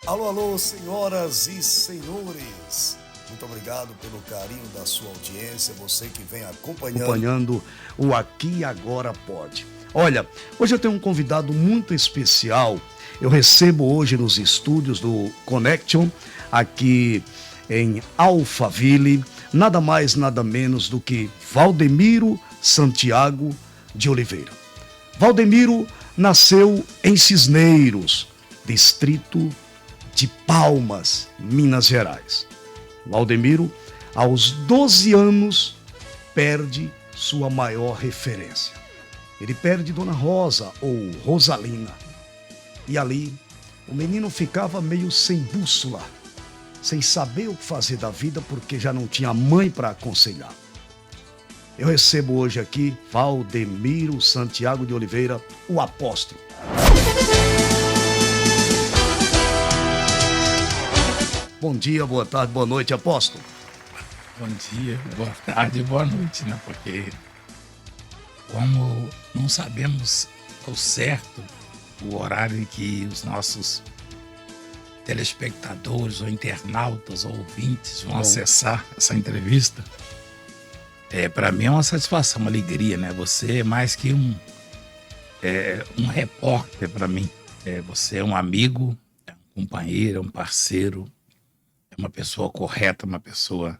Alô, alô, senhoras e senhores. Muito obrigado pelo carinho da sua audiência, você que vem acompanhando o Aqui e Agora Pode. Olha, hoje eu tenho um convidado muito especial. Eu recebo hoje nos estúdios do Connection, aqui em Alphaville, nada mais, nada menos do que Valdemiro Santiago de Oliveira. Valdemiro nasceu em Cisneiros, distrito de Palmas, Minas Gerais. Valdemiro, aos 12 anos, perde sua maior referência. Ele perde Dona Rosa, ou Rosalina. E ali, o menino ficava meio sem bússola, sem saber o que fazer da vida, porque já não tinha mãe para aconselhar. Eu recebo hoje aqui Valdemiro Santiago de Oliveira, o apóstolo. Bom dia, boa tarde, boa noite, apóstolo. Bom dia, boa tarde, boa noite, né? Porque como não sabemos ao certo o horário em que os nossos telespectadores ou internautas ou ouvintes vão acessar essa entrevista, para mim é uma satisfação, uma alegria, né? Você é mais que um repórter para mim. Você é um amigo, é um companheiro, é um parceiro, é uma pessoa correta, uma pessoa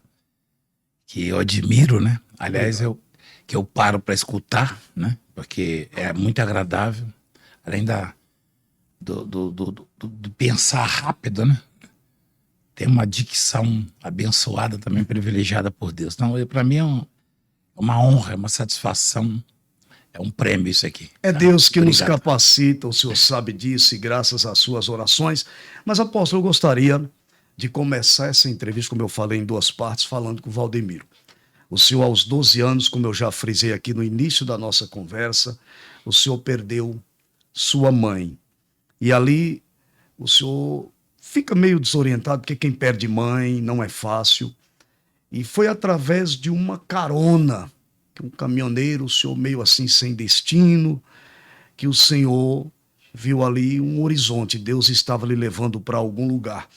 que eu admiro, né? Aliás, que eu paro para escutar, né? Porque é muito agradável, além do pensar rápido, né? Tem uma dicção abençoada também, privilegiada por Deus. Então, para mim é uma honra, é uma satisfação, é um prêmio isso aqui. É tá? Deus que Obrigado. nos capacita, o Senhor sabe disso, e graças às suas orações. Mas, apóstolo, eu gostaria de começar essa entrevista, como eu falei, em duas partes, falando com o Valdemiro. O senhor, aos 12 anos, como eu já frisei aqui no início da nossa conversa, o senhor perdeu sua mãe. E ali o senhor fica meio desorientado, porque quem perde mãe não é fácil. E foi através de uma carona, que um caminhoneiro, o senhor meio assim sem destino, que o senhor viu ali um horizonte. Deus estava lhe levando para algum lugar.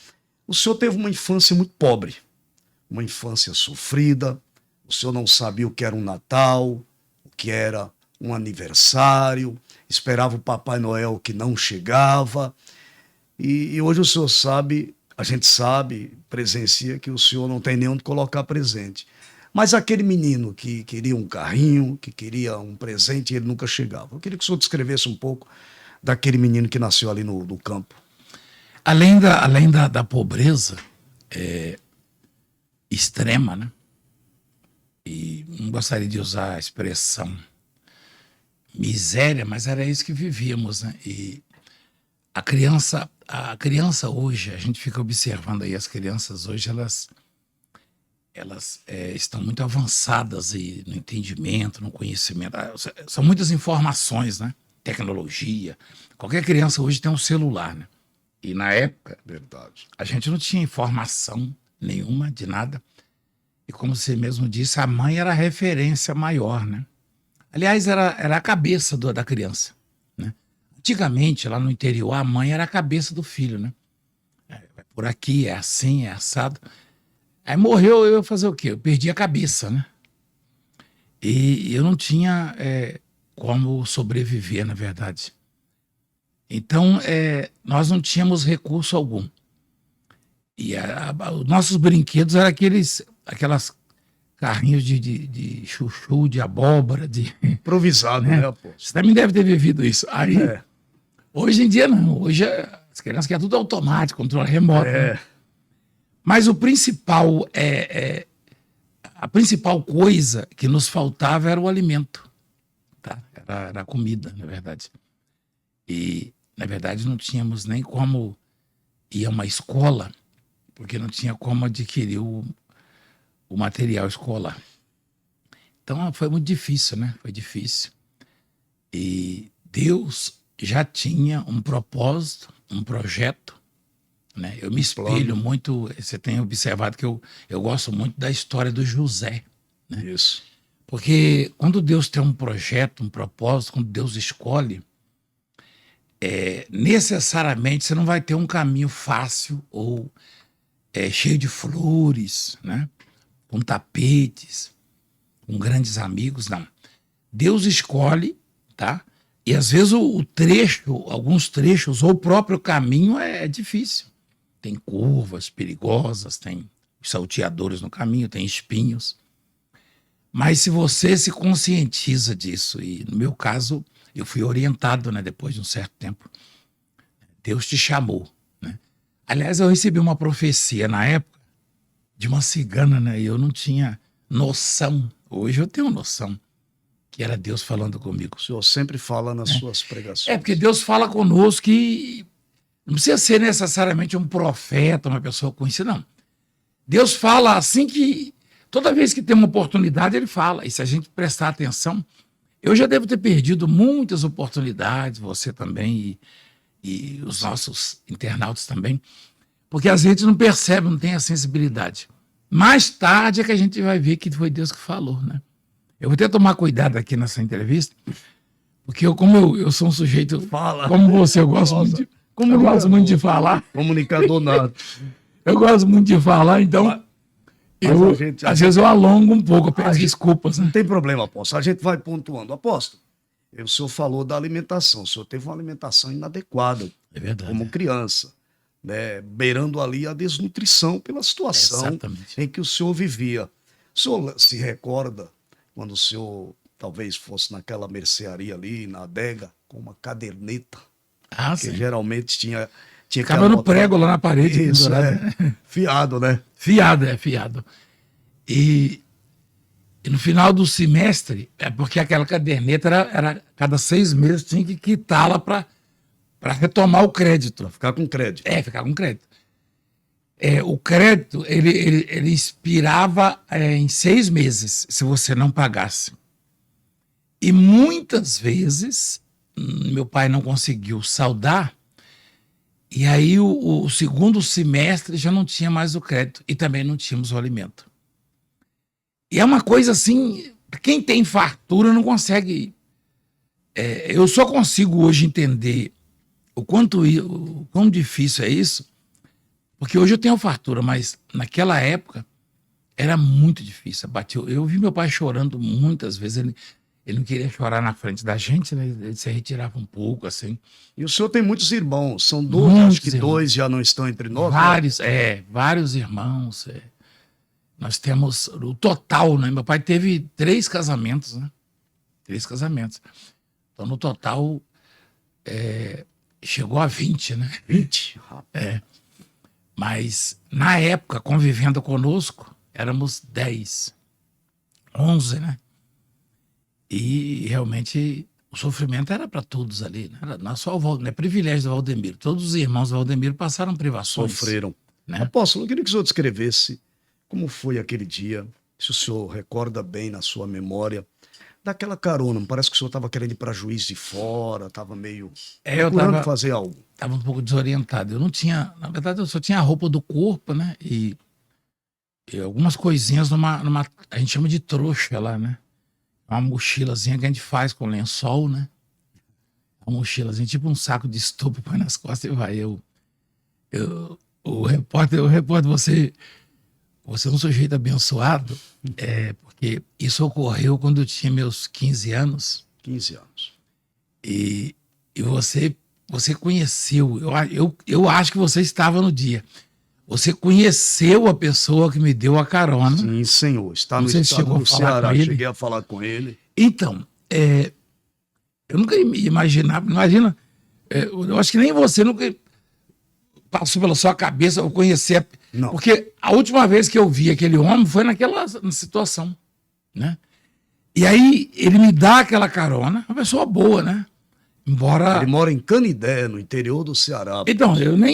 O senhor teve uma infância muito pobre, uma infância sofrida. O senhor não sabia o que era um Natal, o que era um aniversário, esperava o Papai Noel que não chegava. E hoje o senhor sabe, a gente sabe, presencia que o senhor não tem nem onde colocar presente. Mas aquele menino que queria um carrinho, que queria um presente, ele nunca chegava. Eu queria que o senhor descrevesse um pouco daquele menino que nasceu ali no campo. Além da pobreza extrema, né? E não gostaria de usar a expressão miséria, mas era isso que vivíamos, né? E a criança hoje, a gente fica observando aí, as crianças hoje, elas estão muito avançadas aí no entendimento, no conhecimento. São muitas informações, né? Tecnologia. Qualquer criança hoje tem um celular, né? E na época, Verdade. a gente não tinha informação nenhuma de nada. E como você mesmo disse, a mãe era a referência maior, né? Aliás, era a cabeça da criança, né? Antigamente, lá no interior, a mãe era a cabeça do filho, né? Vai por aqui, é assim, é assado. Aí morreu, eu ia fazer o quê? Eu perdi a cabeça, né? E eu não tinha como sobreviver, na verdade. Então, nós não tínhamos recurso algum. E os nossos brinquedos eram aquelas carrinhos de chuchu, de abóbora, Improvisado, né, apóstolo? Você também deve ter vivido isso. Aí, hoje em dia não. Hoje as crianças querem tudo automático, controle remoto. Né? Mas o principal a principal coisa que nos faltava era o alimento. Tá? Era a comida, na verdade. E, na verdade, não tínhamos nem como ir a uma escola, porque não tinha como adquirir o material escolar. Então foi muito difícil, né? Foi difícil. E Deus já tinha um propósito, um projeto, né? Eu me espelho muito, você tem observado que eu gosto muito da história do José, né? Isso. Porque quando Deus tem um projeto, um propósito, quando Deus escolhe, necessariamente você não vai ter um caminho fácil ou cheio de flores, né? Com tapetes, com grandes amigos, não. Deus escolhe, tá? E às vezes o trecho, alguns trechos, ou o próprio caminho é difícil. Tem curvas perigosas, tem salteadores no caminho, tem espinhos. Mas se você se conscientiza disso, e no meu caso, eu fui orientado, né, depois de um certo tempo, Deus te chamou, né? Aliás, eu recebi uma profecia na época de uma cigana, né? E eu não tinha noção. Hoje eu tenho noção que era Deus falando comigo. O senhor sempre fala nas suas pregações. Porque Deus fala conosco e não precisa ser necessariamente um profeta, uma pessoa conhecida, não. Deus fala assim que toda vez que tem uma oportunidade, ele fala. E se a gente prestar atenção, eu já devo ter perdido muitas oportunidades, você também e os nossos internautas também, porque às vezes não percebe, não tem a sensibilidade. Mais tarde é que a gente vai ver que foi Deus que falou, né? Eu vou até tomar cuidado aqui nessa entrevista, porque como eu sou um sujeito, como você, eu gosto muito de falar. Comunicador nato. Eu gosto muito de falar, então às vezes eu alongo um pouco, eu peço desculpas. Né? Não tem problema, apóstolo. A gente vai pontuando. Apóstolo, o senhor falou da alimentação. O senhor teve uma alimentação inadequada, como criança, né? Beirando ali a desnutrição pela situação em que o senhor vivia. O senhor se recorda quando o senhor talvez fosse naquela mercearia ali, na adega, com uma caderneta, que geralmente tinha ficava no prego lá na parede. Isso, fiado, né? Fiado. E no final do semestre, porque aquela caderneta era cada 6 meses, tinha que quitá-la para retomar o crédito. Pra ficar com crédito. Ficar com crédito. O crédito, ele expirava em 6 meses, se você não pagasse. E muitas vezes, meu pai não conseguiu saldar, e aí o segundo semestre já não tinha mais o crédito e também não tínhamos o alimento. E é uma coisa assim, quem tem fartura não consegue. Eu só consigo hoje entender o quão difícil é isso, porque hoje eu tenho fartura, mas naquela época era muito difícil. Eu vi meu pai chorando muitas vezes, ele não queria chorar na frente da gente, né? Ele se retirava um pouco, assim. E o senhor tem muitos irmãos, são 12, acho que 2 já não estão entre nós. Vários irmãos. Nós temos o total, né? Meu pai teve 3 casamentos, né? 3 casamentos. Então, no total, chegou a 20, né? 20? Mas, na época, convivendo conosco, éramos 10, 11, né? E realmente o sofrimento era para todos ali, né? Não só não é privilégio do Valdemiro. Todos os irmãos do Valdemiro passaram privações. Sofreram. Né? Apóstolo, eu queria que o senhor descrevesse como foi aquele dia, se o senhor recorda bem na sua memória, daquela carona. Parece que o senhor estava querendo ir para Juiz de Fora, estava meio procurando fazer algo. Estava um pouco desorientado. Eu não tinha, na verdade, eu só tinha a roupa do corpo, né? E algumas coisinhas a gente chama de trouxa lá, né? Uma mochilazinha que a gente faz com lençol, né? Uma mochilazinha, tipo um saco de estopa, põe nas costas e vai. O repórter, você é um sujeito abençoado, porque isso ocorreu quando eu tinha meus 15 anos. 15 anos. E você conheceu, eu acho que você estava no dia. Você conheceu a pessoa que me deu a carona. Sim, senhor. Está no estado do Ceará. Cheguei a falar com ele. Então, eu nunca imaginava. Imagina, eu acho que nem você nunca passou pela sua cabeça eu conhecer. Não. Porque a última vez que eu vi aquele homem foi naquela situação, né? E aí ele me dá aquela carona, uma pessoa boa, né? Embora... Ele mora em Canidé, no interior do Ceará. Então, eu não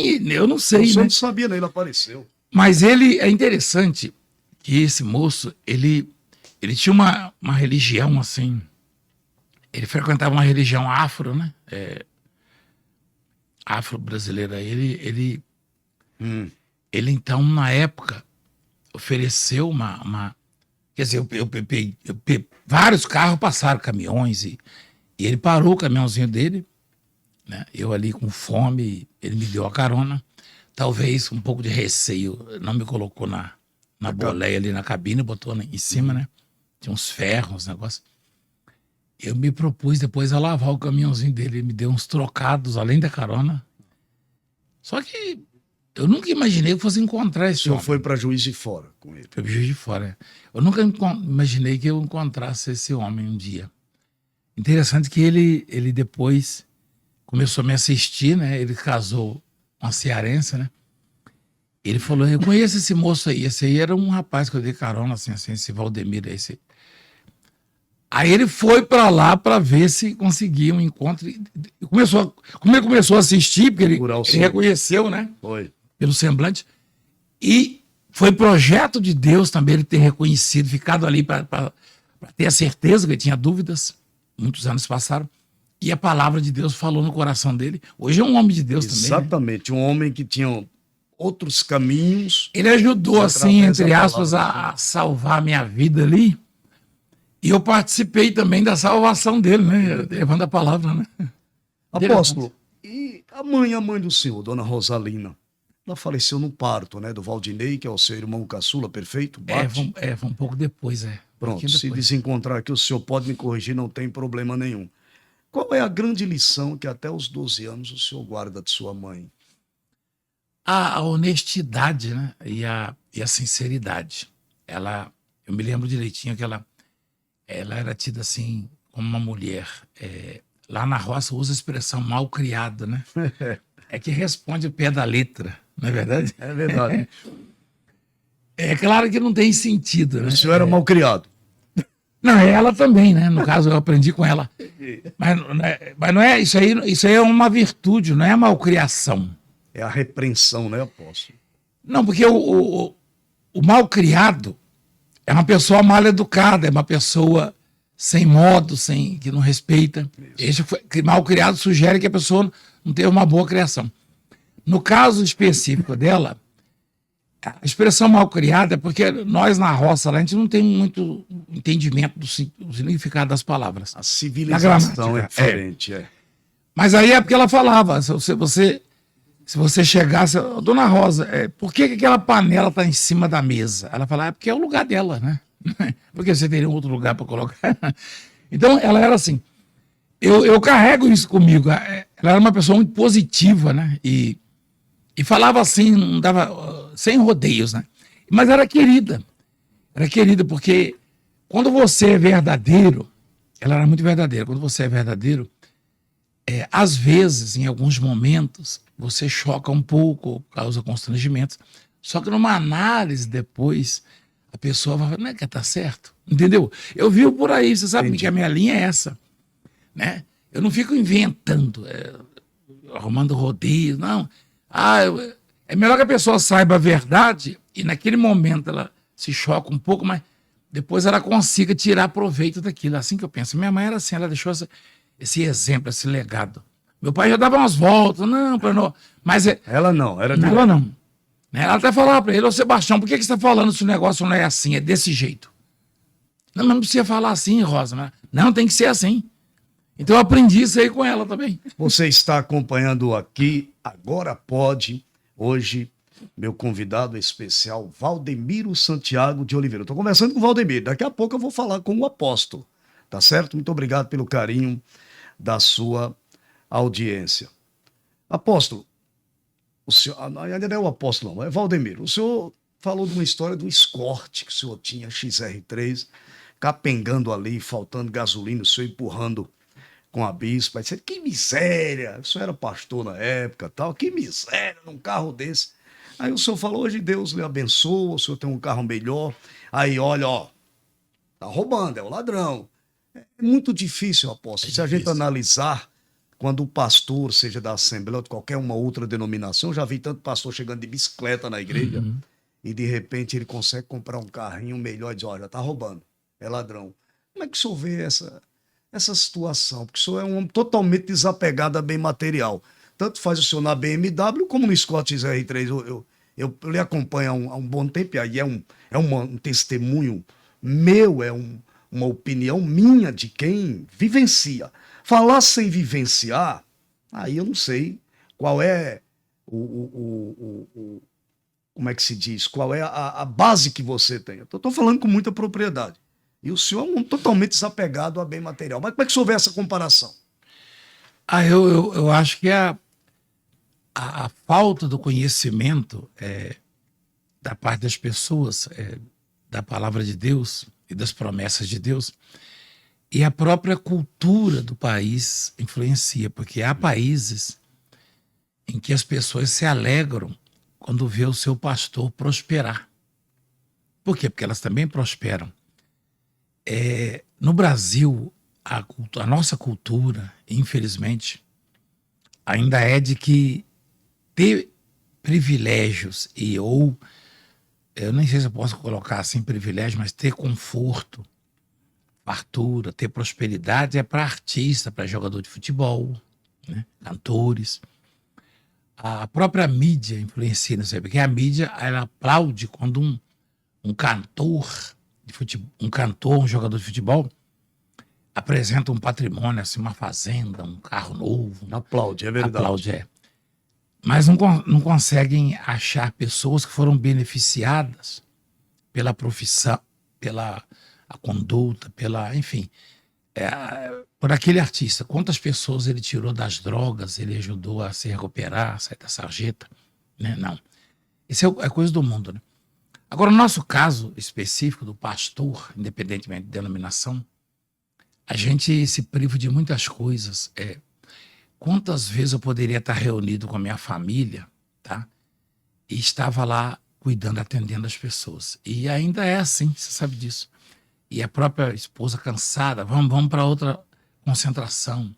sei, né? Eu não sabia, né? Ele apareceu. Mas é interessante que esse moço, ele tinha uma religião assim, ele frequentava uma religião afro, né? Afro-brasileira. Ele então, na época, ofereceu quer dizer, vários carros passaram, caminhões, e ele parou o caminhãozinho dele né? Eu ali com fome, ele me deu a carona. Talvez um pouco de receio, não me colocou na boleia ali na cabine, botou em cima, né? Tinha uns ferros, uns negócios. Eu me propus depois a lavar o caminhãozinho dele. Ele me deu uns trocados além da carona. Só que eu nunca imaginei que eu fosse encontrar O esse senhor homem. foi para Juiz de Fora com ele. Foi pro Juiz de Fora. Eu nunca imaginei que eu encontrasse esse homem um dia. Interessante que ele depois começou a me assistir, né? Ele casou com uma cearense, né? Ele falou, eu conheço esse moço aí. Esse aí era um rapaz que eu dei carona, assim, esse Valdemiro. Aí ele foi para lá para ver se conseguia um encontro. Como ele começou a assistir, porque ele reconheceu, né? Foi. Pelo semblante. E foi projeto de Deus também ele ter reconhecido, ficado ali para ter a certeza que ele tinha dúvidas. Muitos anos passaram. E a palavra de Deus falou no coração dele. Hoje é um homem de Deus também. Exatamente. Né? Um homem que tinha outros caminhos. Ele ajudou, assim, entre aspas, a salvar a minha vida ali. E eu participei também da salvação dele, né? Levando a palavra, né? Apóstolo, e a mãe do senhor, dona Rosalina, ela faleceu no parto, né? Do Valdinei, que é o seu irmão caçula, perfeito? Foi um pouco depois, Pronto, se desencontrar aqui, o senhor pode me corrigir, não tem problema nenhum. Qual é a grande lição que até os 12 anos o senhor guarda de sua mãe? A honestidade, né? E a sinceridade. Eu me lembro direitinho que ela era tida assim como uma mulher. Lá na roça usa a expressão mal criada, né? É que responde o pé da letra, não é verdade? É verdade. É claro que não tem sentido, né? O senhor era mal criado. Não, ela também, né? No caso, eu aprendi com ela. Mas não é isso aí é uma virtude, não é malcriação. É a repreensão, né, apóstolo? Não, porque o mal criado é uma pessoa mal educada, é uma pessoa sem modo, que não respeita. Mal criado sugere que a pessoa não teve uma boa criação. No caso específico dela, a expressão mal criada é porque nós na roça, lá, a gente não tem muito entendimento do significado das palavras. A civilização é diferente, Mas aí é porque ela falava, se você chegasse, Dona Rosa, por que aquela panela está em cima da mesa? Ela falava, é porque é o lugar dela, né? Porque você teria outro lugar para colocar. Então, ela era assim. Eu carrego isso comigo. Ela era uma pessoa muito positiva, né? E falava assim, não dava sem rodeios, né? Mas era querida. Era querida porque quando você é verdadeiro, ela era muito verdadeira. Quando você é verdadeiro, às vezes, em alguns momentos, você choca um pouco, causa constrangimentos. Só que numa análise depois, a pessoa vai falar, não é que tá certo? Entendeu? Eu vivo por aí, você sabe que a minha linha é essa. Né? Eu não fico inventando, arrumando rodeio, não. É melhor que a pessoa saiba a verdade e naquele momento ela se choca um pouco, mas depois ela consiga tirar proveito daquilo. É assim que eu penso. Minha mãe era assim, ela deixou esse exemplo, esse legado. Meu pai já dava umas voltas, não, mas ela não, era ela não. Ela até falava para ele, ô Sebastião, por que você está falando se o negócio não é assim, é desse jeito? Não, mas não precisa falar assim, Rosa. Mas não, tem que ser assim. Então eu aprendi isso aí com ela também. Você está acompanhando aqui, Agora Pode, hoje, meu convidado especial, Valdemiro Santiago de Oliveira. Estou conversando com o Valdemiro, daqui a pouco eu vou falar com o apóstolo, tá certo? Muito obrigado pelo carinho da sua audiência. Apóstolo, o senhor, ainda não é o apóstolo, não, é Valdemiro. O senhor falou de uma história do Escort que o senhor tinha, XR3, capengando ali, faltando gasolina, o senhor empurrando com a bispa. Aí disse, que miséria, o senhor era pastor na época, tal, que miséria num carro desse. Aí o senhor falou, hoje Deus lhe abençoa, o senhor tem um carro melhor. Aí olha, tá roubando, é o ladrão. É muito difícil, apóstolo, se a gente analisar, quando o pastor, seja da Assembleia ou de qualquer uma outra denominação, já vi tanto pastor chegando de bicicleta na igreja, e de repente ele consegue comprar um carrinho melhor e diz, já tá roubando, é ladrão. Como é que o senhor vê essa situação? Porque o senhor é um homem totalmente desapegado a bem material. Tanto faz o senhor na BMW como no Scott XR3. Eu lhe acompanho há um bom tempo, e aí é um testemunho meu, uma opinião minha de quem vivencia. Falar sem vivenciar Aí eu não sei qual é como é que se diz? Qual é a base que você tem? Eu estou falando com muita propriedade. E o senhor é um totalmente desapegado a bem material. Mas como é que o senhor vê essa comparação? Eu acho que a falta do conhecimento da parte das pessoas, da palavra de Deus e das promessas de Deus, e a própria cultura do país influencia, porque há países em que as pessoas se alegram quando vê o seu pastor prosperar. Por quê? Porque elas também prosperam. No Brasil, a nossa cultura, infelizmente, ainda é de que ter privilégios eu nem sei se eu posso colocar assim privilégio, mas ter conforto, fartura, ter prosperidade é para artista, para jogador de futebol, né? Cantores. A própria mídia influencia nisso aí, porque a mídia ela aplaude quando um cantor de futebol, um jogador de futebol apresenta um patrimônio, assim, uma fazenda, um carro novo. Aplaude, é verdade. Aplaude. Mas não conseguem achar pessoas que foram beneficiadas pela profissão, pela a conduta, enfim, por aquele artista. Quantas pessoas ele tirou das drogas, ele ajudou a se recuperar, a sair da sarjeta, né? Não. Isso é coisa do mundo, né? Agora, no nosso caso específico do pastor, independentemente de denominação, a gente se priva de muitas coisas. Quantas vezes eu poderia estar reunido com a minha família, tá? E estava lá cuidando, atendendo as pessoas. E ainda é assim, você sabe disso. E a própria esposa cansada, vamos para outra concentração.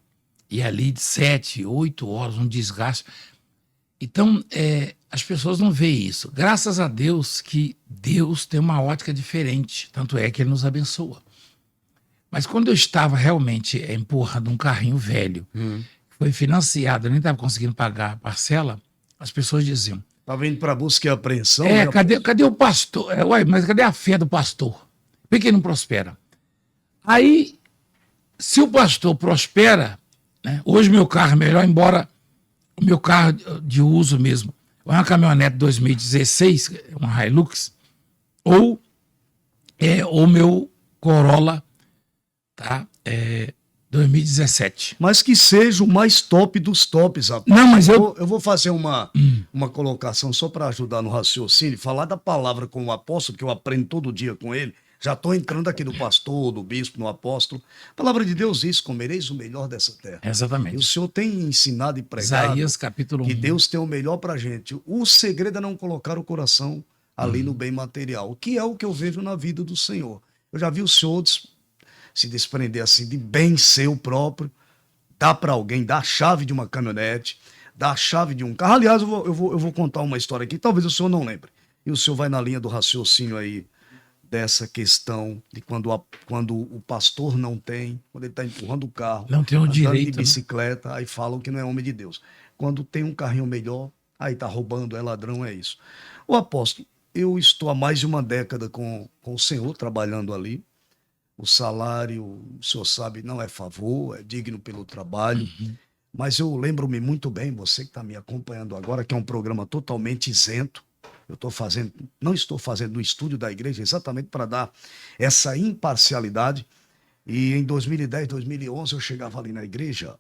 E ali de 7, 8 horas, um desgaste. Então, as pessoas não veem isso. Graças a Deus que Deus tem uma ótica diferente. Tanto é que Ele nos abençoa. Mas quando eu estava realmente empurrando um carrinho velho, foi financiado, eu nem estava conseguindo pagar a parcela, as pessoas diziam... Estava indo para busca e apreensão? Cadê o pastor? Ué, mas cadê a fé do pastor? Por que não prospera? Aí, se o pastor prospera, né, hoje meu carro é melhor, embora o meu carro de uso mesmo é uma caminhonete 2016, uma Hilux, ou o meu Corolla, tá? 2017. Mas que seja o mais top dos tops, rapaz. Não, mas eu vou fazer uma colocação só para ajudar no raciocínio, falar da palavra com o apóstolo, que eu aprendo todo dia com ele. Já estou entrando aqui no pastor, do bispo, no apóstolo. A palavra de Deus diz: comereis o melhor dessa terra. Exatamente. E o Senhor tem ensinado e pregado Isaías, capítulo 1. Que Deus tem o melhor para a gente. O segredo é não colocar o coração ali no bem material, que é o que eu vejo na vida do Senhor. Eu já vi o Senhor se desprender assim de bem seu próprio, dar para alguém, dar a chave de uma caminhonete, dar a chave de um carro. Aliás, eu vou contar uma história aqui, talvez o senhor não lembre. E o senhor vai na linha do raciocínio aí, dessa questão de quando o pastor não tem, quando ele está empurrando o carro, não tem o direito, de bicicleta, né? Aí falam que não é homem de Deus. Quando tem um carrinho melhor, aí está roubando, é ladrão, é isso. O apóstolo, eu estou há mais de uma década com o senhor trabalhando ali. O salário, o senhor sabe, não é favor, é digno pelo trabalho. Mas eu lembro-me muito bem, você que está me acompanhando agora, que é um programa totalmente isento. Não estou fazendo no estúdio da igreja exatamente para dar essa imparcialidade. E em 2010, 2011, eu chegava ali na igreja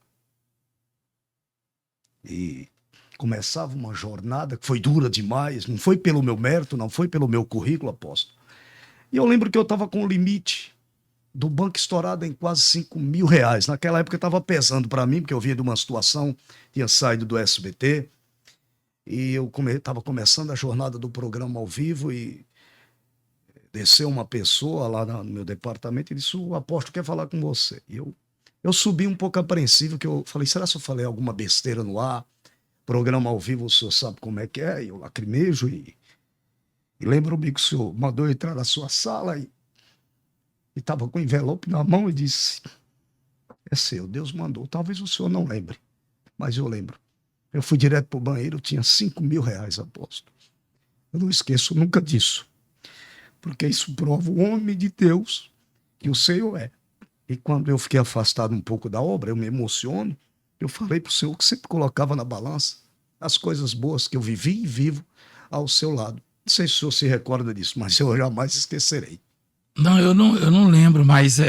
e começava uma jornada que foi dura demais. Não foi pelo meu mérito, não foi pelo meu currículo, apóstolo. E eu lembro que eu estava com o limite do banco estourado em quase R$5.000. Naquela época estava pesando para mim, porque eu vinha de uma situação, tinha saído do SBT, e eu estava começando a jornada do programa ao vivo, e desceu uma pessoa lá no meu departamento e disse: o apóstolo quer falar com você. E eu subi um pouco apreensivo, que eu falei: será que eu falei alguma besteira no ar? Programa ao vivo, o senhor sabe como é que é, e eu lacrimejo, e lembro-me que o senhor mandou eu entrar na sua sala e estava com o envelope na mão e disse: é seu, Deus mandou. Talvez o senhor não lembre, mas eu lembro. Eu fui direto para o banheiro, eu tinha R$5.000, apóstolo. Eu não esqueço nunca disso, porque isso prova o homem de Deus que o Senhor é. E quando eu fiquei afastado um pouco da obra, eu me emociono, Eu falei para o senhor que sempre colocava na balança as coisas boas que eu vivi e vivo ao seu lado. Não sei se o senhor se recorda disso, mas eu jamais esquecerei. Não, eu não lembro, mas o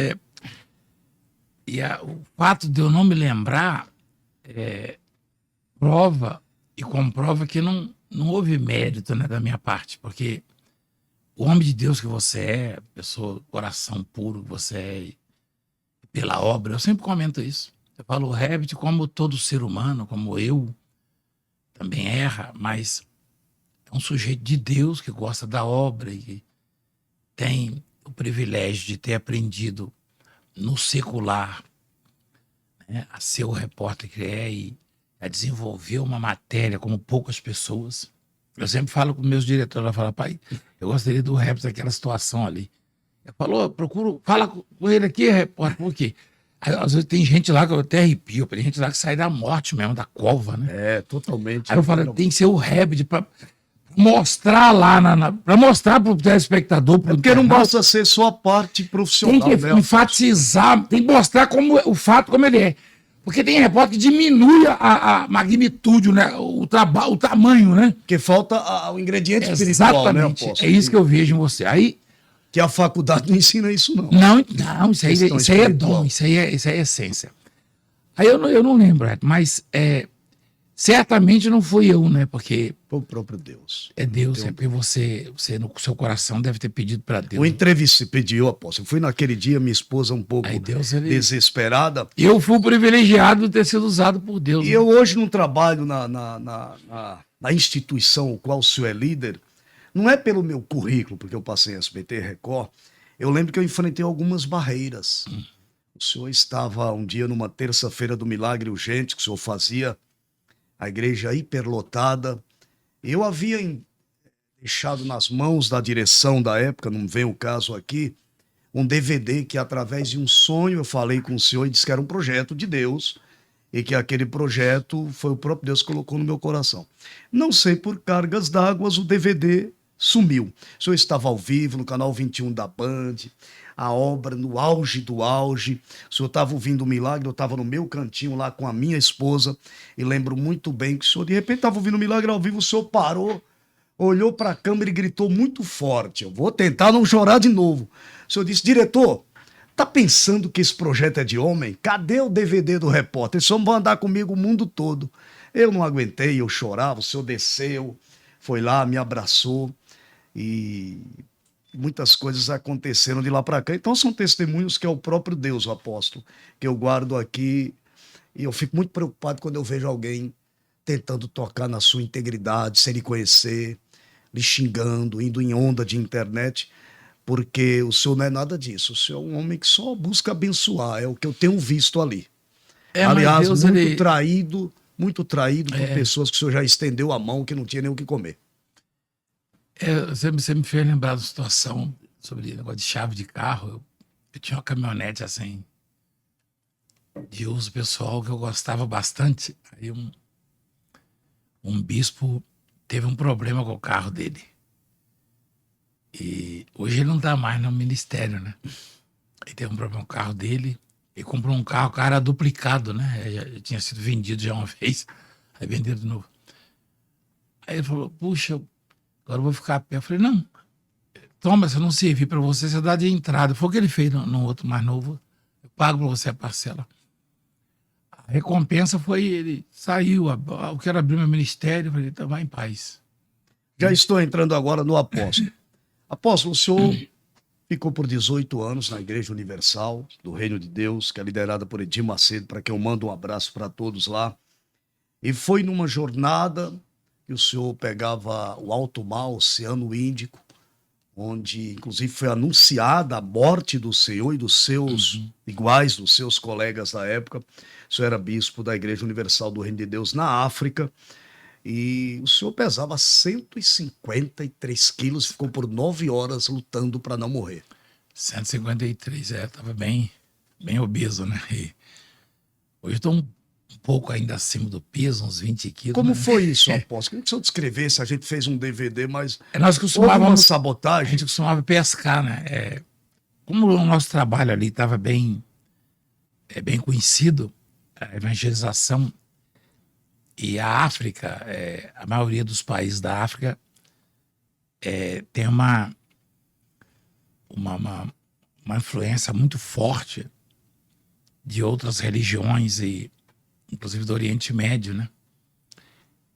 fato de eu não me lembrar prova e comprova que não houve mérito, né, da minha parte, porque o homem de Deus que você é, pessoa, coração puro que você é, pela obra, eu sempre comento isso. Eu falo, o Herbert, como todo ser humano, como eu, também erra, mas é um sujeito de Deus que gosta da obra e que tem o privilégio de ter aprendido no secular, né, a ser o repórter que é e a desenvolver uma matéria como poucas pessoas. Eu sempre falo com meus diretores, eu falo, pai, eu gostaria do Herbert naquela situação ali. Eu falo, procuro, fala com ele aqui, repórter, por quê? Aí, às vezes tem gente lá que eu até arrepio, tem gente lá que sai da morte mesmo, da cova, né? É, totalmente. Aí eu falo, tem que ser o Herbert para mostrar lá, para mostrar para o telespectador. Porque não basta ser só a parte profissional. Tem que né? enfatizar, tem que mostrar como, o fato como ele é. Porque tem repórter que diminui a magnitude, né? O tamanho, né? Porque falta o ingrediente espiritual, né, Exatamente. apóstolo? É isso que eu vejo em você. Aí, que a faculdade não ensina isso, não. não, isso aí é espiritual. dom, isso aí é essência. Aí eu não lembro, mas certamente não fui eu, né? Porque Foi o próprio Deus. é Deus, porque você no seu coração deve ter pedido para Deus. O entrevista pediu, apóstolo. Eu fui naquele dia, minha esposa um pouco Aí Deus, ele... desesperada. Eu fui privilegiado de ter sido usado por Deus. E né? eu hoje não trabalho na instituição o qual o senhor é líder. Não é pelo meu currículo, porque eu passei em SBT, Record. Eu lembro que eu enfrentei algumas barreiras. O senhor estava um dia numa terça-feira do milagre urgente que o senhor fazia, a igreja hiperlotada. Eu havia deixado nas mãos da direção da época, não vem o caso aqui, um DVD que através de um sonho eu falei com o senhor e disse que era um projeto de Deus e que aquele projeto foi o próprio Deus que colocou no meu coração. Não sei por cargas d'água, o DVD sumiu. O senhor estava ao vivo no canal 21 da Band, a obra no auge do auge. O senhor estava ouvindo o milagre, eu estava no meu cantinho lá com a minha esposa e lembro muito bem que o senhor de repente estava ouvindo o milagre ao vivo, o senhor parou, olhou para a câmera e gritou muito forte, eu vou tentar não chorar de novo. O senhor disse, diretor, tá pensando que esse projeto é de homem? Cadê o DVD do repórter? Eles só vão andar comigo o mundo todo. Eu não aguentei, eu chorava, o senhor desceu, foi lá, me abraçou e muitas coisas aconteceram de lá para cá. Então são testemunhos que é o próprio Deus, o apóstolo, que eu guardo aqui e eu fico muito preocupado quando eu vejo alguém tentando tocar na sua integridade, sem lhe conhecer, lhe xingando, indo em onda de internet, porque o senhor não é nada disso. O senhor é um homem que só busca abençoar, é o que eu tenho visto ali. Aliás, Deus, muito traído por pessoas que o senhor já estendeu a mão, que não tinha nem o que comer. Você me fez lembrar da situação sobre negócio de chave de carro. Eu tinha uma caminhonete assim, de uso pessoal, que eu gostava bastante. Aí um bispo teve um problema com o carro dele. E hoje ele não tá mais no ministério, né? Ele teve um problema com o carro dele. Ele comprou um carro, o carro era duplicado, né? Já tinha sido vendido já uma vez. Aí vendeu de novo. Aí ele falou, puxa, agora eu vou ficar a pé. Eu falei, não, toma, se eu não servir para você, você dá de entrada. Foi o que ele fez no outro mais novo. Eu pago para você a parcela. A recompensa foi ele saiu, eu quero abrir meu ministério. Eu falei, então vai em paz. Já estou entrando agora no apóstolo. Apóstolo, o senhor ficou por 18 anos na Igreja Universal do Reino de Deus, que é liderada por Edir Macedo, para quem eu mando um abraço para todos lá. E foi numa jornada que o senhor pegava o alto mar, o Oceano Índico, onde inclusive foi anunciada a morte do senhor e dos seus iguais, dos seus colegas da época. O senhor era bispo da Igreja Universal do Reino de Deus na África. E o senhor pesava 153 quilos, ficou por 9 horas lutando para não morrer. 153, estava bem obeso, né? E hoje estou um pouco ainda acima do peso, uns 20 quilos. Como foi isso, apóstolo? Queria que o senhor descrevesse, a gente fez um DVD, mas nós costumávamos, uma sabotagem. A gente costumava pescar, né? Como o nosso trabalho ali estava bem conhecido, a evangelização e a África, a maioria dos países da África tem uma influência muito forte de outras religiões, e inclusive do Oriente Médio, né?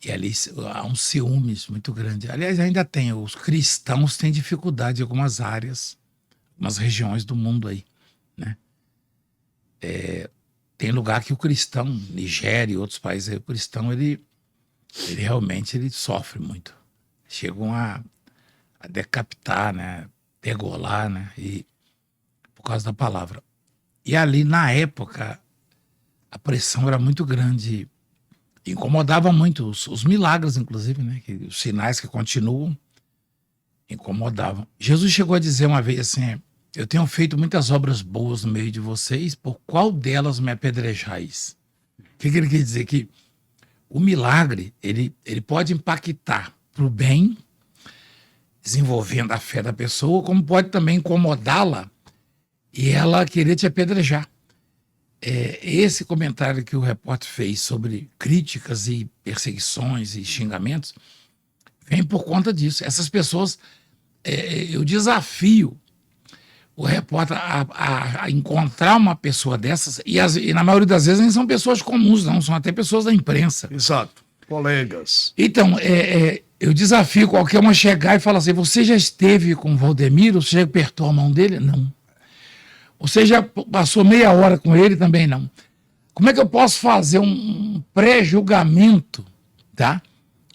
E ali há um ciúmes muito grande. Aliás, ainda tem, os cristãos têm dificuldade em algumas áreas, algumas regiões do mundo aí, né? Tem lugar que o cristão, Nigéria e outros países aí, o cristão, ele realmente sofre muito. Chegam a decapitar, né? Degolar, né? E, por causa da palavra. E ali, na época, a pressão era muito grande. Incomodava muito os milagres, inclusive, né? Os sinais que continuam incomodavam. Jesus chegou a dizer uma vez assim: eu tenho feito muitas obras boas no meio de vocês, por qual delas me apedrejais? O que ele quer dizer? Que o milagre, ele pode impactar para o bem, desenvolvendo a fé da pessoa, como pode também incomodá-la e ela querer te apedrejar. Esse comentário que o repórter fez sobre críticas e perseguições e xingamentos vem por conta disso. Essas pessoas, eu desafio o repórter a encontrar uma pessoa dessas, e na maioria das vezes nem são pessoas comuns, não, são até pessoas da imprensa. Exato, colegas. Então, eu desafio qualquer um a chegar e falar assim: você já esteve com o Valdemiro? Você já apertou a mão dele? Não. Você já passou meia hora com ele? Também não. Como é que eu posso fazer um pré-julgamento, tá,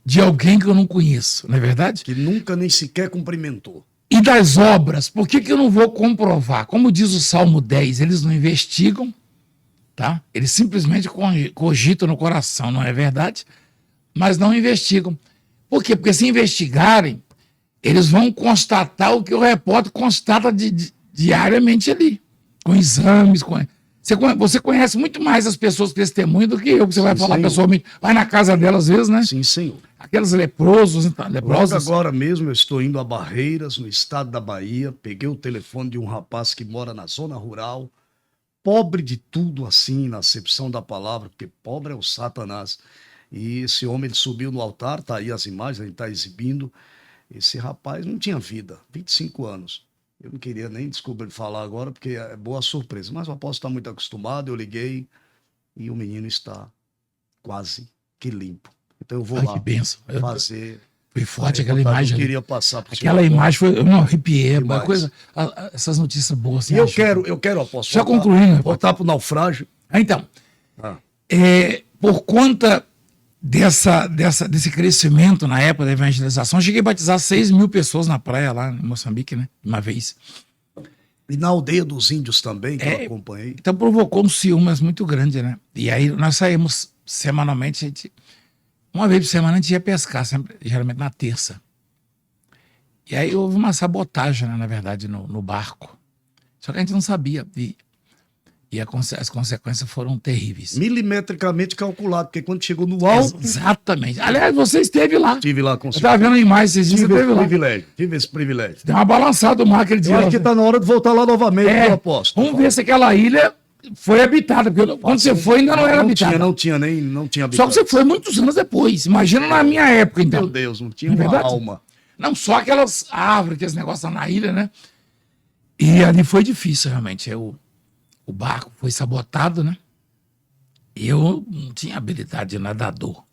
de alguém que eu não conheço, não é verdade? Que nunca nem sequer cumprimentou. E das obras, por que eu não vou comprovar? Como diz o Salmo 10, eles não investigam, tá? Eles simplesmente cogitam no coração, não é verdade? Mas não investigam. Por quê? Porque se investigarem, eles vão constatar o que o repórter constata diariamente ali, com exames. Você conhece muito mais as pessoas que testemunham do que eu, que você vai falar pessoalmente. Vai na casa delas, às vezes, né? Sim, senhor. Aqueles leprosos. Logo agora mesmo eu estou indo a Barreiras, no estado da Bahia. Peguei o telefone de um rapaz que mora na zona rural, pobre de tudo, assim, na acepção da palavra, porque pobre é o Satanás. E esse homem, ele subiu no altar, tá aí as imagens, a gente está exibindo. Esse rapaz não tinha vida, 25 anos. Eu não queria nem descobrir falar agora, porque é boa surpresa. Mas o apóstolo está muito acostumado, eu liguei e o menino está quase que limpo. Então eu vou lá que benção. fazer... Foi forte aquela imagem. Eu queria passar por aquela imagem foi... Eu me arrepiei. Uma coisa, essas notícias boas. Assim, e eu quero, apóstolo, já concluindo, voltar para o naufrágio. Então, por conta desse crescimento na época da evangelização, eu cheguei a batizar 6 mil pessoas na praia lá em Moçambique, né? Uma vez. E na aldeia dos índios também, que eu acompanhei. Então provocou um ciúmes muito grande, né? E aí nós saímos semanalmente, uma vez por semana a gente ia pescar, sempre, geralmente na terça. E aí houve uma sabotagem, né, na verdade, no barco. Só que a gente não sabia. E as consequências foram terríveis. Milimetricamente calculado, porque quando chegou no alto... Exatamente. Aliás, você esteve lá. Estive lá com o senhor. Eu estava vendo a imagem, vocês tive esse privilégio. Deu uma balançada o mar aquele dia. Eu acho que está na hora de voltar lá novamente, eu aposto. Vamos ver se aquela ilha foi habitada, porque quando você foi ainda não era habitada. Não tinha habitado. Só que você foi muitos anos depois. Imagina na minha época, então. Meu Deus, não tinha uma alma. Não, só aquelas árvores, aqueles negócios na ilha, né? E ali foi difícil, realmente. O barco foi sabotado, né? E eu não tinha habilidade de nadador.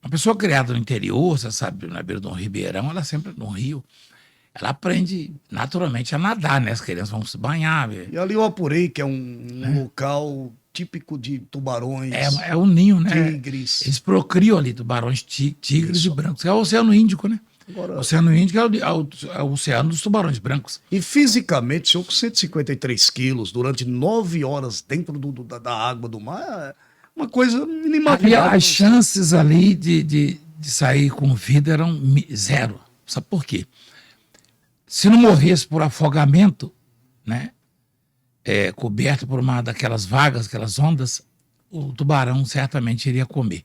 Uma pessoa criada no interior, você sabe, na beira de um ribeirão, ela sempre no rio, ela aprende naturalmente a nadar, né? As crianças vão se banhar. E ali eu apurei que é um local típico de tubarões. É um ninho, né? Tigres. Eles procriam ali tubarões, tigres e brancos. É o Oceano Índico, né? Agora, o Oceano Índico é o oceano dos tubarões brancos. E fisicamente, o senhor com 153 quilos, durante 9 horas dentro da água do mar, é uma coisa inimaginável. As chances ali de sair com vida eram 0. Sabe por quê? Se não morresse por afogamento, né, coberto por uma daquelas vagas, aquelas ondas, o tubarão certamente iria comer.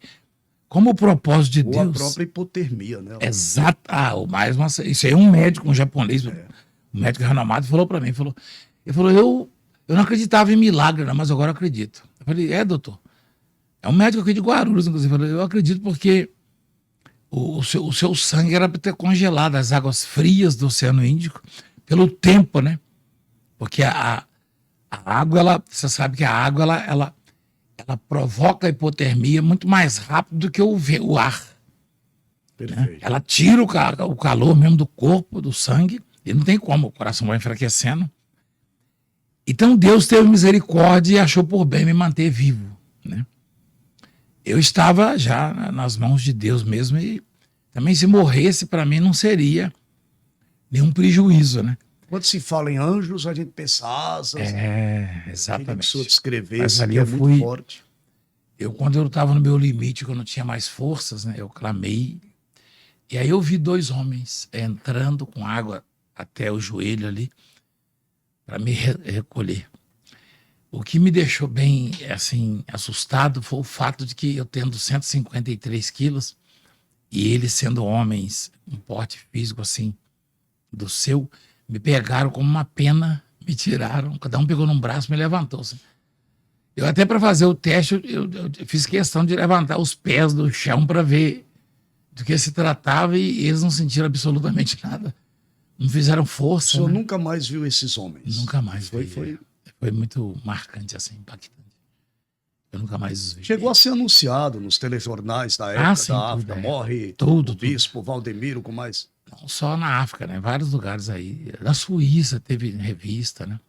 Como o propósito de Deus... Ou a própria hipotermia, né? Exato. Isso aí é um médico, um japonês, um médico renomado, falou para mim, ele falou, eu não acreditava em milagre, não, mas agora eu acredito. falei, doutor. É um médico aqui de Guarulhos, inclusive. Eu falei, eu acredito porque o seu sangue era para ter congelado as águas frias do Oceano Índico pelo tempo, né? Porque a água, você sabe que a água, ela provoca a hipotermia muito mais rápido do que o ar. Né? Ela tira o calor mesmo do corpo, do sangue, e não tem como, o coração vai enfraquecendo. Então Deus teve misericórdia e achou por bem me manter vivo, né? Eu estava já nas mãos de Deus mesmo e também se morresse para mim não seria nenhum prejuízo, né? Quando se fala em anjos, a gente pensa asas. Exatamente. Que o senhor descrevesse, mas ali que é muito forte. Quando eu estava no meu limite, quando eu não tinha mais forças, né? Eu clamei. E aí eu vi 2 homens entrando com água até o joelho ali para me recolher. O que me deixou bem, assim, assustado foi o fato de que eu tendo 153 quilos e eles sendo homens, um porte físico assim, do seu, me pegaram como uma pena, me tiraram, cada um pegou num braço e me levantou. Assim. Eu até para fazer o teste, eu fiz questão de levantar os pés do chão para ver do que se tratava e eles não sentiram absolutamente nada. Não fizeram força. O senhor né? nunca mais viu esses homens? Nunca mais vi. Foi muito marcante, assim, impactante. Eu nunca mais os vi. Chegou a ser anunciado nos telejornais da época sim, da África. Morre o bispo Valdemiro, com mais. Não só na África, né? Vários lugares aí. Na Suíça teve revista, né?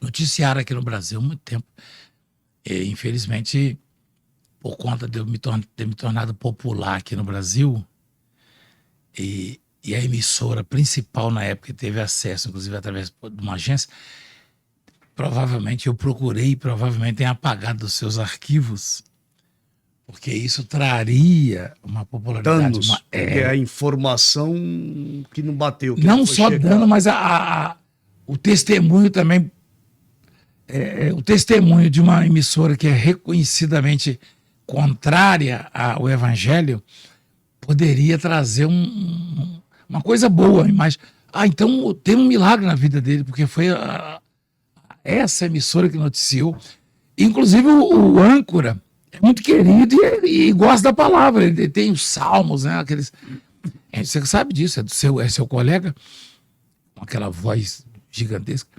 Noticiário aqui no Brasil há muito tempo. E, infelizmente, por conta de eu ter me tornado popular aqui no Brasil, e a emissora principal na época que teve acesso, inclusive através de uma agência, provavelmente eu procurei, provavelmente tem apagado dos seus arquivos, porque isso traria uma popularidade. Danos, porque é a informação que não bateu. Que não só dano, mas o testemunho também. O testemunho de uma emissora que é reconhecidamente contrária ao evangelho poderia trazer uma coisa boa, mas então tem um milagre na vida dele, porque foi essa emissora que noticiou. Inclusive o âncora é muito querido e gosta da palavra, ele tem os salmos, né? Aqueles, você sabe disso, é seu colega, com aquela voz gigantesca.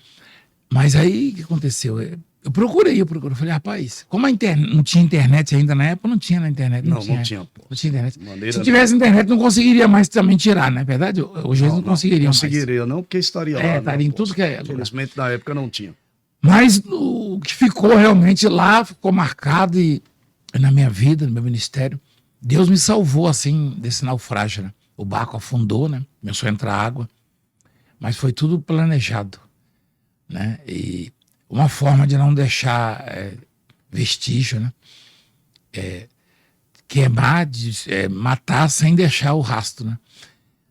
Mas aí o que aconteceu? Eu procurei. Falei, rapaz, como não tinha internet ainda na época, não tinha na internet. Não tinha internet. Se tivesse internet, não conseguiria mais também tirar, não é verdade? Hoje eles não conseguiriam mais. Não conseguiria, não, porque estaria lá. Estaria em tudo que é. Infelizmente, na época não tinha. Mas o que ficou realmente lá, ficou marcado na minha vida, no meu ministério. Deus me salvou, assim, desse naufrágio, né? O barco afundou, né? Começou a entrar água. Mas foi tudo planejado. Né? E uma forma de não deixar vestígio, né? Queimar, matar sem deixar o rastro, né?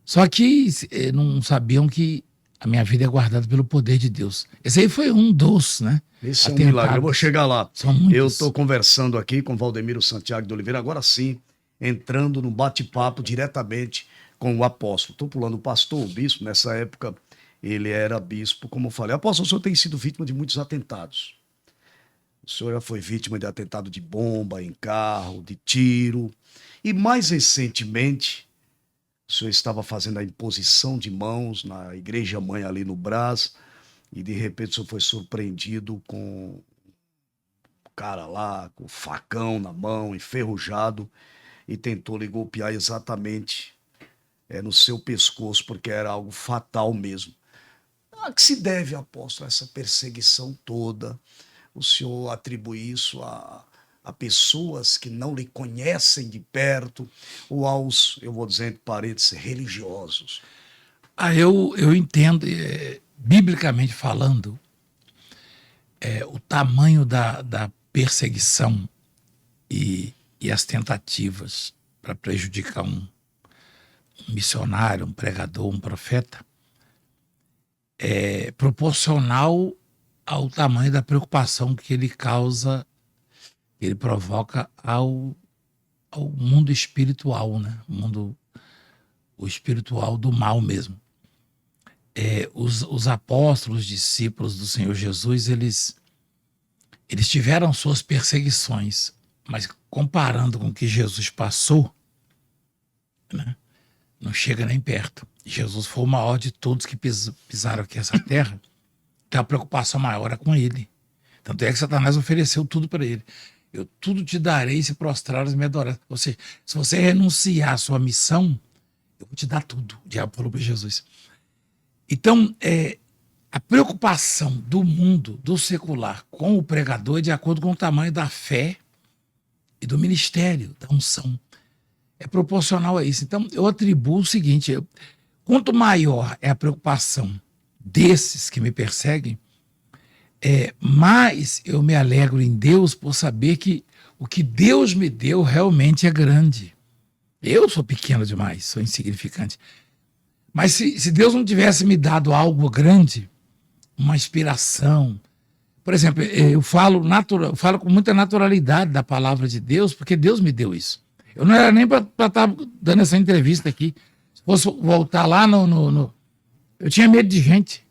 Só que não sabiam que a minha vida é guardada pelo poder de Deus. Esse aí foi um dos, né? Esse é um milagre, eu vou chegar lá. Eu estou conversando aqui com Valdemiro Santiago de Oliveira, agora sim, entrando no bate-papo diretamente com o apóstolo. Estou pulando o pastor, o bispo, nessa época ele era bispo, como eu falei. Apóstolo, o senhor tem sido vítima de muitos atentados. O senhor já foi vítima de atentado de bomba em carro, de tiro. E mais recentemente, o senhor estava fazendo a imposição de mãos na igreja mãe ali no Brás, e de repente o senhor foi surpreendido com o cara lá, com o facão na mão, enferrujado, e tentou lhe golpear exatamente no seu pescoço, porque era algo fatal mesmo. A que se deve, apóstolo, essa perseguição toda? O senhor atribui isso a pessoas que não lhe conhecem de perto ou aos, eu vou dizer entre parênteses, religiosos? Eu entendo, biblicamente falando, o tamanho da perseguição e as tentativas para prejudicar um missionário, um pregador, um profeta, é proporcional ao tamanho da preocupação que ele causa, que ele provoca ao mundo espiritual, né? O espiritual do mal mesmo. Os apóstolos, discípulos do Senhor Jesus, eles Eles tiveram suas perseguições, mas comparando com o que Jesus passou, né, não chega nem perto. Jesus foi o maior de todos que pisaram aqui essa terra, que a preocupação maior é com ele. Tanto é que Satanás ofereceu tudo para ele. Eu tudo te darei se prostrares e me adorar. Ou seja, se você renunciar à sua missão, eu vou te dar tudo. O diabo falou para Jesus. Então, a preocupação do mundo, do secular, com o pregador é de acordo com o tamanho da fé e do ministério, da unção. É proporcional a isso. Então, eu atribuo o seguinte: quanto maior é a preocupação desses que me perseguem, mais eu me alegro em Deus por saber que o que Deus me deu realmente é grande. Eu sou pequeno demais, sou insignificante. Mas se Deus não tivesse me dado algo grande, uma inspiração. Por exemplo, eu falo com muita naturalidade da palavra de Deus, porque Deus me deu isso. Eu não era nem para estar dando essa entrevista aqui. Se fosse voltar lá eu tinha medo de gente.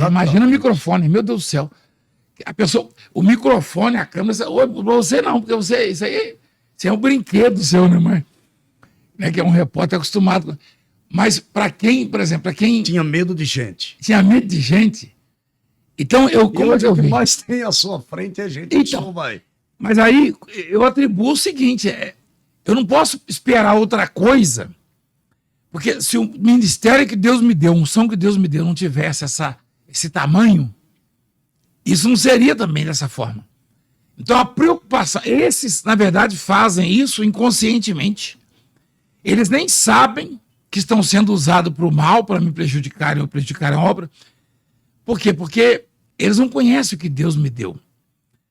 Imagina o microfone, meu Deus do céu. A pessoa, o microfone, a câmera, você não, porque isso é um brinquedo seu, né, mãe? Né, que é um repórter acostumado. Mas para quem, por exemplo, para quem... Tinha medo de gente. Tinha medo de gente. Então, como o que mais tem à sua frente é gente. Então, mas aí eu atribuo o seguinte, eu não posso esperar outra coisa, porque se o ministério que Deus me deu, a unção que Deus me deu, não tivesse esse tamanho, isso não seria também dessa forma. Então a preocupação, esses, na verdade, fazem isso inconscientemente. Eles nem sabem que estão sendo usados para o mal, para me prejudicarem ou prejudicarem a obra. Por quê? Porque eles não conhecem o que Deus me deu.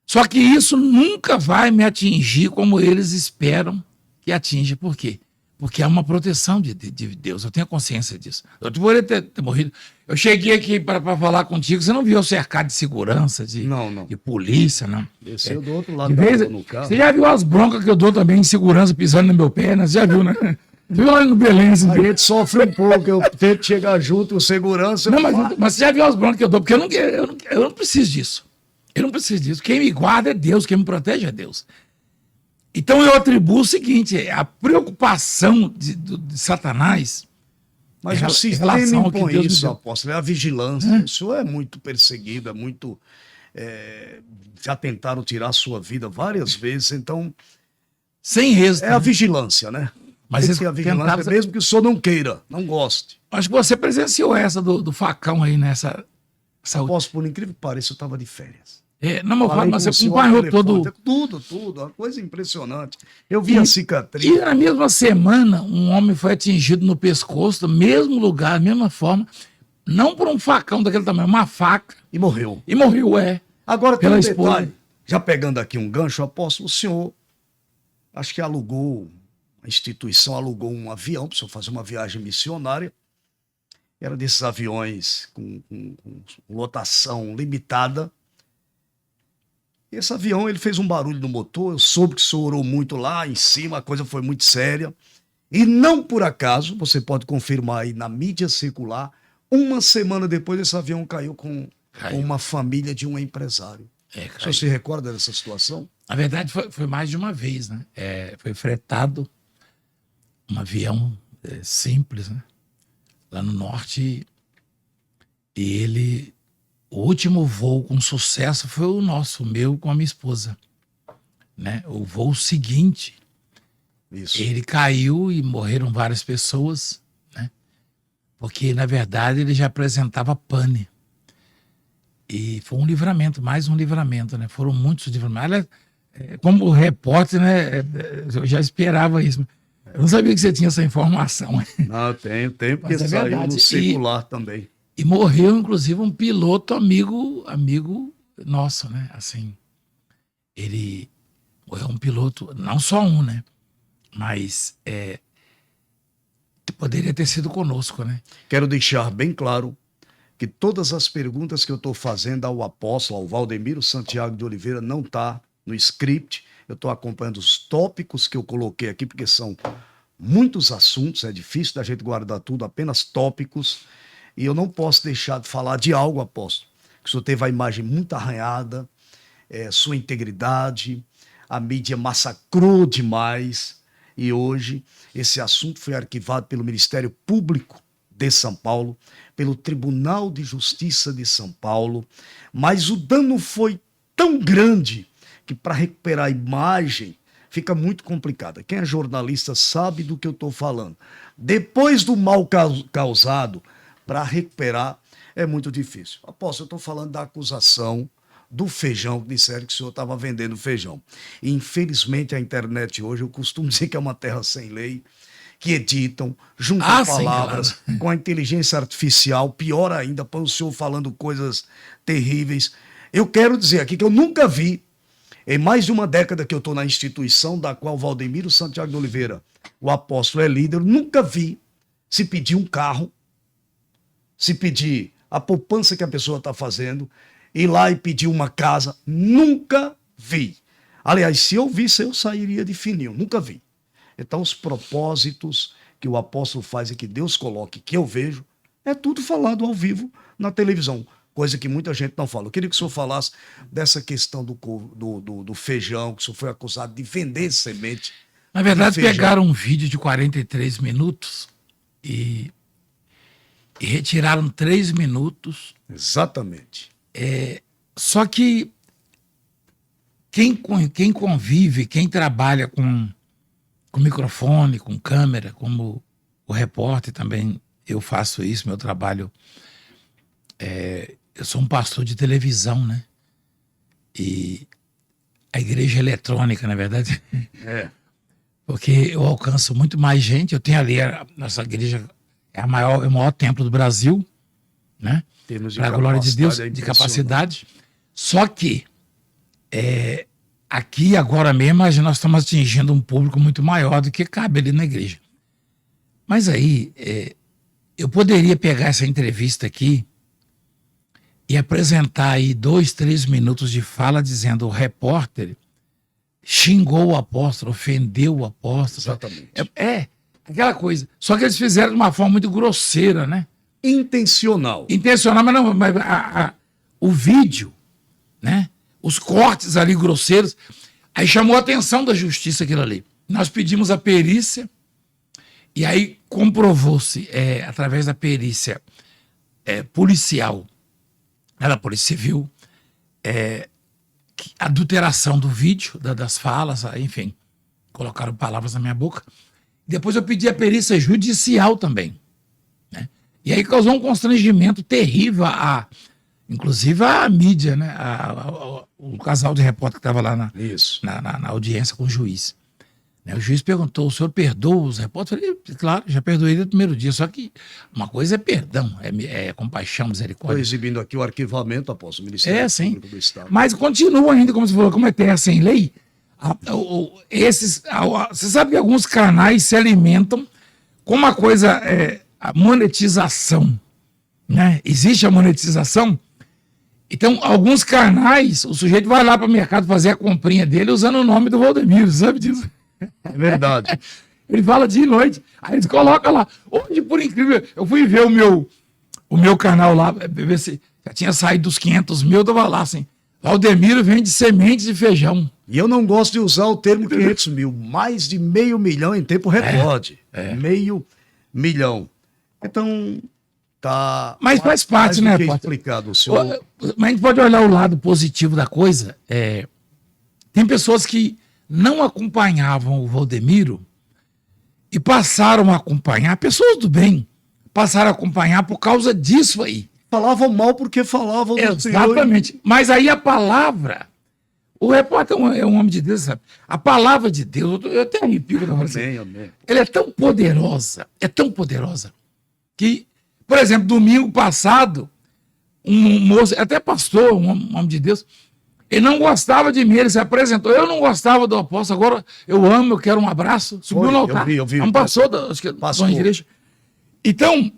Só que isso nunca vai me atingir como eles esperam que atinja. Por quê? Porque é uma proteção de Deus. Eu tenho consciência disso. Eu poderia ter morrido. Eu cheguei aqui para falar contigo. Você não viu eu cercado de segurança, de polícia, não? Desceu do outro lado no carro. Você já viu as broncas que eu dou também em segurança pisando no meu pé? Né? Você já viu, né? Viu lá no Belém? A gente sofre um pouco. Eu tento chegar junto, o segurança. Não, mas você já viu as broncas que eu dou? Porque eu não preciso disso. Eu não preciso disso. Quem me guarda é Deus, quem me protege é Deus. Então eu atribuo o seguinte: a preocupação de Satanás. Mas o sistema impõe isso, apóstolo, é a vigilância. O senhor é muito perseguido, é muito. Já tentaram tirar a sua vida várias vezes, então. Sem êxito. É a vigilância, né? Mas a vigilância, mesmo que o senhor não queira, não goste. Acho que você presenciou essa do facão aí nessa. Apóstolo, por incrível que pareça, eu estava de férias. Não, mas você acompanhou todo... Tudo, uma coisa impressionante. Eu vi a cicatriz. E na mesma semana, um homem foi atingido no pescoço, no mesmo lugar, da mesma forma, não por um facão daquele tamanho, uma faca. E morreu. Agora tem um detalhe, já pegando aqui um gancho, apóstolo, o senhor, acho que a instituição alugou um avião para o senhor fazer uma viagem missionária. Era desses aviões com lotação limitada. Esse avião, ele fez um barulho no motor, eu soube que o senhor orou muito lá em cima, a coisa foi muito séria. E não por acaso, você pode confirmar aí na mídia secular, uma semana depois esse avião caiu com uma família de um empresário. O senhor se recorda dessa situação? Na verdade, foi mais de uma vez, né? Foi fretado um avião simples, né? Lá no norte, e o último voo com sucesso foi o meu com a minha esposa, né? O voo seguinte, ele caiu e morreram várias pessoas, né? Porque, na verdade, ele já apresentava pane. E foi um livramento, mais um livramento, né? Foram muitos livramentos. Como repórter, né? Eu já esperava isso. Eu não sabia que você tinha essa informação. Não, tenho porque saiu no secular também. E morreu, inclusive, um piloto amigo nosso, né? Assim, ele morreu um piloto, não só um, né? Mas poderia ter sido conosco, né? Quero deixar bem claro que todas as perguntas que eu estou fazendo ao apóstolo, ao Valdemiro Santiago de Oliveira, não está no script. Eu estou acompanhando os tópicos que eu coloquei aqui, porque são muitos assuntos, é difícil da gente guardar tudo, apenas tópicos. E eu não posso deixar de falar de algo, apóstolo, que o senhor teve a imagem muito arranhada, sua integridade. A mídia massacrou demais e hoje esse assunto foi arquivado pelo Ministério Público de São Paulo, pelo Tribunal de Justiça de São Paulo, mas o dano foi tão grande que para recuperar a imagem fica muito complicado. Quem é jornalista sabe do que eu estou falando. Depois do mal causado, para recuperar é muito difícil. Apóstolo, eu estou falando da acusação do feijão, que disseram que o senhor estava vendendo feijão. E, infelizmente, a internet hoje, eu costumo dizer que é uma terra sem lei, que editam, juntam palavras, sim, claro, com a inteligência artificial, pior ainda, para o senhor falando coisas terríveis. Eu quero dizer aqui que eu nunca vi, em mais de uma década que eu estou na instituição da qual Valdemiro Santiago de Oliveira, o apóstolo, é líder, eu nunca vi se pedir um carro, se pedir a poupança que a pessoa está fazendo, ir lá e pedir uma casa, nunca vi. Aliás, se eu visse, eu sairia de fininho, nunca vi. Então, os propósitos que o apóstolo faz e que Deus coloque, que eu vejo, é tudo falado ao vivo na televisão, coisa que muita gente não fala. Eu queria que o senhor falasse dessa questão do feijão, que o senhor foi acusado de vender semente. Na verdade, pegaram um vídeo de 43 minutos e retiraram 3 minutos. Exatamente. Só que quem convive, quem trabalha com microfone, com câmera, como o repórter também, eu faço isso, meu trabalho. Eu sou um pastor de televisão, né? E a igreja eletrônica, na verdade. Porque eu alcanço muito mais gente. Eu tenho ali, a nossa igreja é o maior templo do Brasil, né? Para a glória de Deus, de capacidade. Só que aqui agora mesmo nós estamos atingindo um público muito maior do que cabe ali na igreja. Mas aí eu poderia pegar essa entrevista aqui e apresentar aí 2, 3 minutos de fala dizendo o repórter xingou o apóstolo, ofendeu o apóstolo. Exatamente. Aquela coisa. Só que eles fizeram de uma forma muito grosseira, né? Intencional. Intencional, mas não, o vídeo, né? Os cortes ali grosseiros, aí chamou a atenção da justiça aquilo ali. Nós pedimos a perícia e aí comprovou-se, através da perícia policial, da Polícia Civil, adulteração do vídeo, das falas, enfim, colocaram palavras na minha boca. Depois eu pedi a perícia judicial também, né? E aí causou um constrangimento terrível, inclusive a mídia, né? O casal de repórter que estava lá na audiência com o juiz. O juiz perguntou: o senhor perdoa os repórteres? Eu falei: claro, já perdoei no primeiro dia. Só que uma coisa é perdão, é compaixão, misericórdia. Estou exibindo aqui o arquivamento após o Ministério Público do Estado. Mas continua ainda, como você falou, como é terra sem lei. Você sabe que alguns canais se alimentam com uma coisa, a monetização, né? Existe a monetização. Então, alguns canais, o sujeito vai lá para o mercado fazer a comprinha dele usando o nome do Valdemiro, sabe disso? É verdade. Ele fala dia e noite. Aí eles colocam lá. Hoje, por incrível, eu fui ver o meu canal lá, ver se já tinha saído dos 500 mil, eu tava lá assim: Valdemiro vende sementes de feijão. E eu não gosto de usar o termo 500 mil, mais de 500 mil em tempo recorde. 500 mil. Então, tá. Mas faz parte, né? Explicado, senhor. Mas a gente pode olhar o lado positivo da coisa. Tem pessoas que não acompanhavam o Valdemiro e passaram a acompanhar, pessoas do bem, passaram a acompanhar por causa disso aí. Falavam mal porque falavam do Exatamente. Senhor. Mas aí a palavra, o repórter é um homem de Deus, sabe? A palavra de Deus, eu até arrepio. Amém. Ela é tão poderosa, que, por exemplo, domingo passado, um moço, até pastor, um homem de Deus, ele não gostava de mim, ele se apresentou. Eu não gostava do apóstolo, agora eu amo, eu quero um abraço. Subiu no altar. Eu vi. Acho que passou na igreja. Então,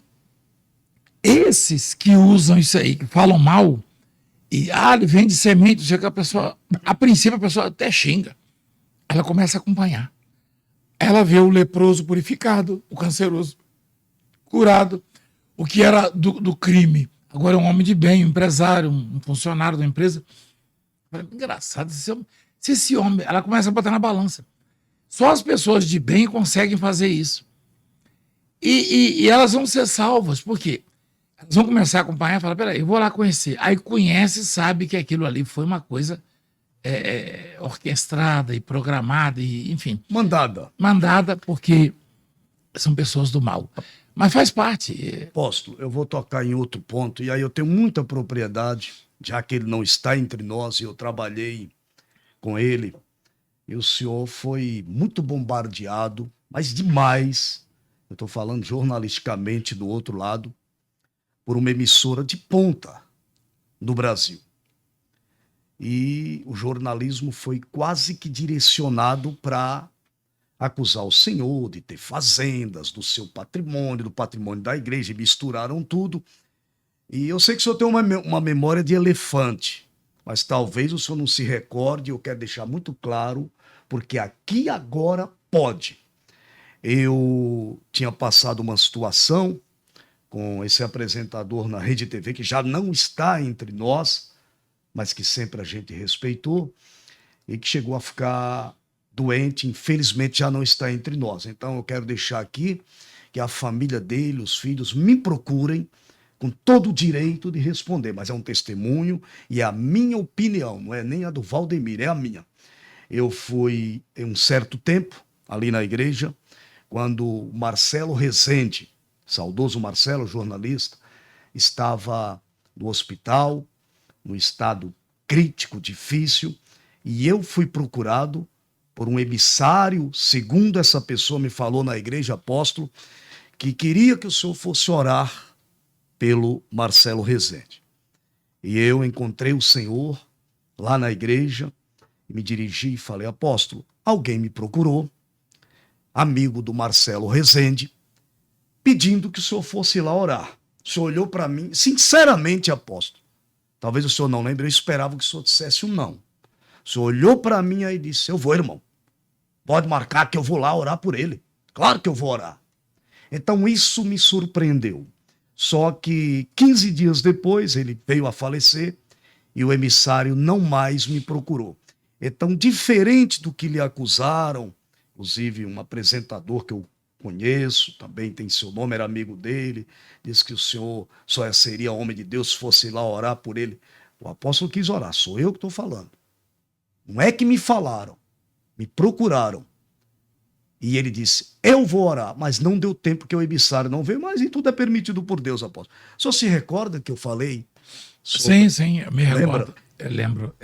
esses que usam isso aí, que falam mal, e ele vende semente, que a pessoa, a princípio a pessoa até xinga. Ela começa a acompanhar. Ela vê o leproso purificado, o canceroso curado, o que era do crime. Agora é um homem de bem, um empresário, um funcionário da empresa. falei, engraçado, se esse homem... Ela começa a botar na balança. Só as pessoas de bem conseguem fazer isso. E elas vão ser salvas, por quê? Elas vão começar a acompanhar e falar, peraí, eu vou lá conhecer. Aí conhece e sabe que aquilo ali foi uma coisa orquestrada e programada, e, enfim. Mandada, porque são pessoas do mal. Mas faz parte. Apóstolo, eu vou tocar em outro ponto, e aí eu tenho muita propriedade, já que ele não está entre nós, e eu trabalhei com ele, e o senhor foi muito bombardeado, mas demais, eu estou falando jornalisticamente do outro lado, por uma emissora de ponta no Brasil. E o jornalismo foi quase que direcionado para acusar o senhor de ter fazendas, do seu patrimônio, do patrimônio da igreja, e misturaram tudo. E eu sei que o senhor tem uma memória de elefante, mas talvez o senhor não se recorde, eu quero deixar muito claro, porque aqui agora pode. Eu tinha passado uma situação com esse apresentador na Rede TV, que já não está entre nós, mas que sempre a gente respeitou, e que chegou a ficar doente, infelizmente já não está entre nós. Então eu quero deixar aqui que a família dele, os filhos, me procurem com todo o direito de responder, mas é um testemunho e é a minha opinião, não é nem a do Valdemir, é a minha. Eu fui, em um certo tempo, ali na igreja, quando o Marcelo Rezende, saudoso Marcelo, jornalista, estava no hospital, no estado crítico, difícil, e eu fui procurado por um emissário, segundo essa pessoa me falou na igreja, apóstolo, que queria que o senhor fosse orar pelo Marcelo Rezende. E eu encontrei o senhor lá na igreja, me dirigi e falei, apóstolo, alguém me procurou, amigo do Marcelo Rezende, pedindo que o senhor fosse lá orar. O senhor olhou para mim, sinceramente, apóstolo, talvez o senhor não lembre, eu esperava que o senhor dissesse um não. O senhor olhou para mim e disse, eu vou, irmão, pode marcar que eu vou lá orar por ele. Claro que eu vou orar. Então isso me surpreendeu. Só que 15 dias depois ele veio a falecer e o emissário não mais me procurou. Então, diferente do que lhe acusaram, inclusive um apresentador que eu conheço, também tem seu nome, era amigo dele, disse que o senhor só seria homem de Deus se fosse lá orar por ele. O apóstolo quis orar, sou eu que estou falando. Não é que me falaram, me procuraram. E ele disse, eu vou orar, mas não deu tempo que o emissário não veio, mas e tudo é permitido por Deus, apóstolo. O senhor se recorda que eu falei sobre... Sim, eu me recordo. Eu lembro.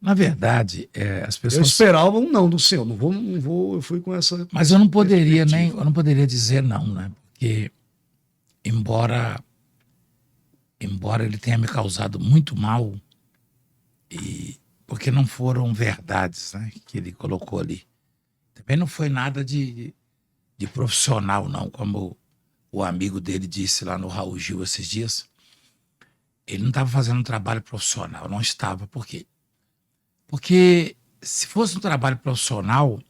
Na verdade, as pessoas... Eu esperava um não do senhor, não vou, eu fui com essa... Mas eu não poderia dizer não, né? Porque, embora ele tenha me causado muito mal, porque não foram verdades, né, que ele colocou ali. Também não foi nada de profissional, não, como o amigo dele disse lá no Raul Gil esses dias. Ele não estava fazendo um trabalho profissional, não estava. Por quê? Porque se fosse um trabalho profissional,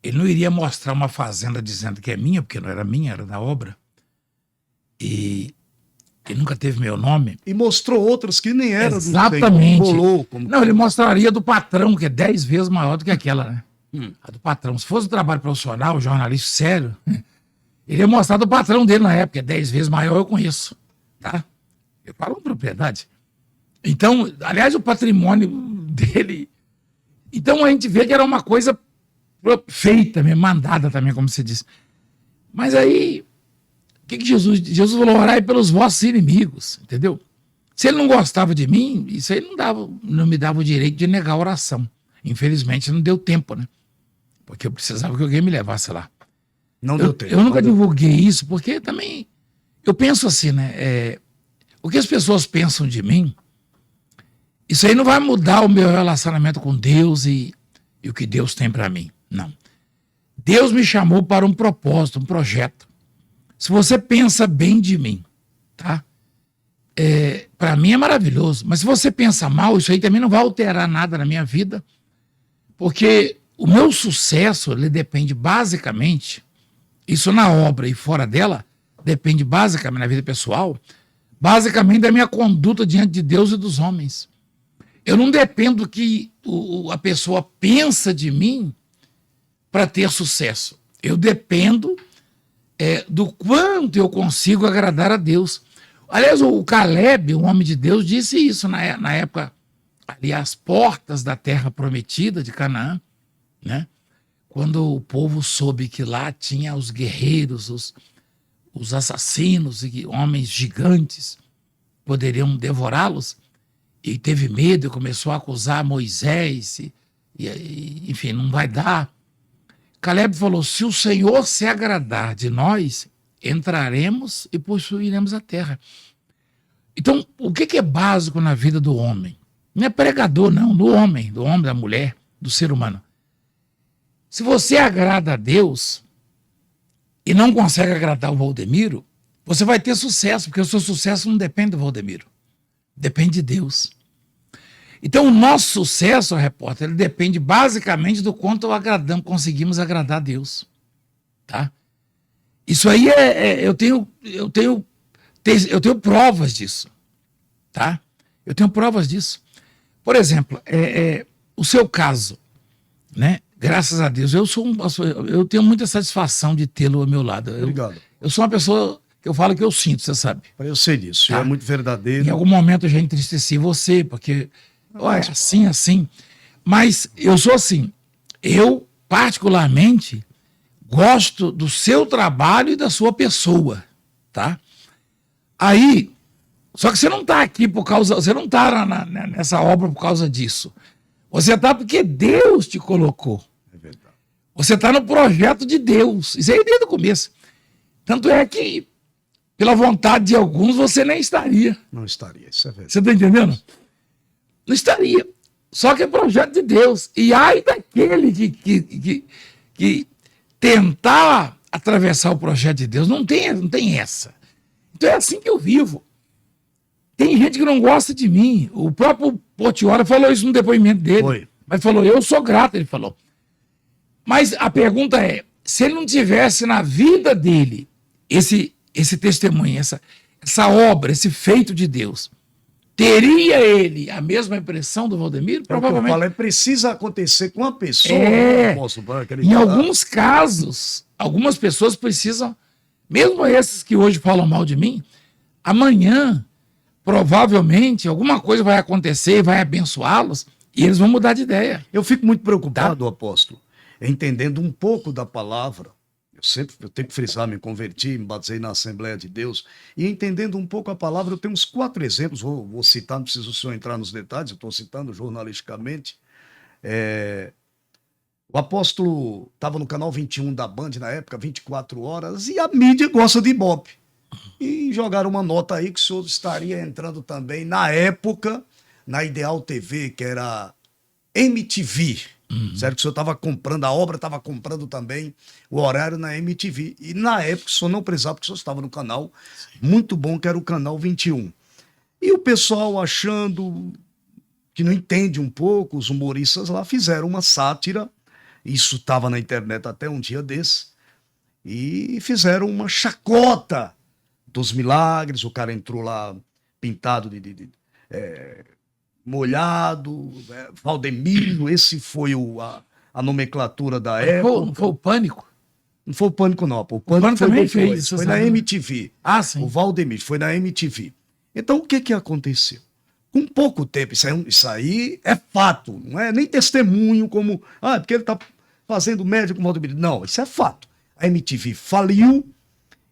ele não iria mostrar uma fazenda dizendo que é minha, porque não era minha, era da obra. E ele nunca teve meu nome. E mostrou outras que nem eram. Exatamente. Não, ele mostraria do patrão, que é 10 vezes maior do que aquela, né? A do patrão. Se fosse um trabalho profissional, jornalista sério, ele ia mostrar do patrão dele na época, é 10 vezes maior, eu conheço. Tá? Eu falo com propriedade. Então, aliás, o patrimônio dele... Então a gente vê que era uma coisa feita, mandada também, como você disse. Mas aí, o que Jesus falou? Orai pelos vossos inimigos, entendeu? Se ele não gostava de mim, isso aí não me dava o direito de negar a oração. Infelizmente não deu tempo, né? Porque eu precisava que alguém me levasse lá. Não deu tempo. Eu nunca divulguei isso, porque também... Eu penso assim, né? O que as pessoas pensam de mim, isso aí não vai mudar o meu relacionamento com Deus e o que Deus tem para mim. Não. Deus me chamou para um propósito, um projeto. Se você pensa bem de mim, tá? Para mim é maravilhoso. Mas se você pensa mal, isso aí também não vai alterar nada na minha vida. Porque o meu sucesso, ele depende basicamente, isso na obra e fora dela, depende basicamente na vida pessoal, basicamente da minha conduta diante de Deus e dos homens. Eu não dependo do que a pessoa pensa de mim para ter sucesso. Eu dependo do quanto eu consigo agradar a Deus. Aliás, o Caleb, um homem de Deus, disse isso na época, ali às portas da terra prometida de Canaã, né? Quando o povo soube que lá tinha os guerreiros, os assassinos e homens gigantes poderiam devorá-los, e teve medo e começou a acusar Moisés, enfim, não vai dar. Caleb falou: se o Senhor se agradar de nós, entraremos e possuiremos a terra. Então, o que é básico na vida do homem? Não é pregador, não, do homem, da mulher, do ser humano. Se você agrada a Deus e não consegue agradar o Valdemiro, você vai ter sucesso, porque o seu sucesso não depende do Valdemiro, depende de Deus. Então, o nosso sucesso, repórter, ele depende basicamente do quanto conseguimos agradar a Deus. Tá? Isso aí eu tenho provas disso. Tá? Eu tenho provas disso. Por exemplo, o seu caso, né? Graças a Deus, eu tenho muita satisfação de tê-lo ao meu lado. Obrigado. Eu sou uma pessoa que eu falo que eu sinto, você sabe. Eu sei disso, Tá? é muito verdadeiro. Em algum momento eu já entristeci você, porque assim. Mas eu sou assim. Eu, particularmente, gosto do seu trabalho e da sua pessoa, tá? Aí, só que você não está aqui você não está nessa obra por causa disso. Você está porque Deus te colocou. É verdade. Você está no projeto de Deus. Isso aí desde o começo. Tanto é que, pela vontade de alguns, você nem estaria. Não estaria, isso é verdade. Você está entendendo? Não estaria. Só que é projeto de Deus. E ai daquele que tentar atravessar o projeto de Deus, não tem essa. Então é assim que eu vivo. Tem gente que não gosta de mim. O próprio Portiolli falou isso no depoimento dele. Foi. Mas falou: eu sou grato, ele falou. Mas a pergunta é, se ele não tivesse na vida dele esse testemunho, essa obra, esse feito de Deus, teria ele a mesma impressão do Valdemiro? Provavelmente. Eu falo, precisa acontecer com a pessoa. Em alguns casos, algumas pessoas precisam, mesmo esses que hoje falam mal de mim, amanhã, provavelmente, alguma coisa vai acontecer, vai abençoá-los, e eles vão mudar de ideia. Eu fico muito preocupado, apóstolo, entendendo um pouco da palavra. Eu tenho que frisar, me converti, me batizei na Assembleia de Deus, e entendendo um pouco a palavra, eu tenho uns 4 exemplos, vou citar, não preciso o senhor entrar nos detalhes, eu estou citando jornalisticamente. O apóstolo estava no canal 21 da Band, na época, 24 horas, e a mídia gosta de Ibope. E jogaram uma nota aí que o senhor estaria entrando também, na época, na Ideal TV, que era MTV. Sério que o senhor estava comprando, a obra estava comprando também o horário na MTV. E na época o senhor não precisava, porque o senhor estava no canal muito bom, que era o canal 21. E o pessoal achando que não entende um pouco, os humoristas lá fizeram uma sátira, isso estava na internet até um dia desse, e fizeram uma chacota dos milagres. O cara entrou lá pintado molhado, Valdemiro, esse foi a nomenclatura da época. Não foi o Pânico? Não foi o Pânico, não. O Pânico também fez isso. Foi na MTV. Ah, sim. O Valdemiro foi na MTV. Então, o que aconteceu? Com pouco tempo, isso aí é fato, não é nem testemunho como, porque ele está fazendo média com o Valdemiro. Não, isso é fato. A MTV faliu,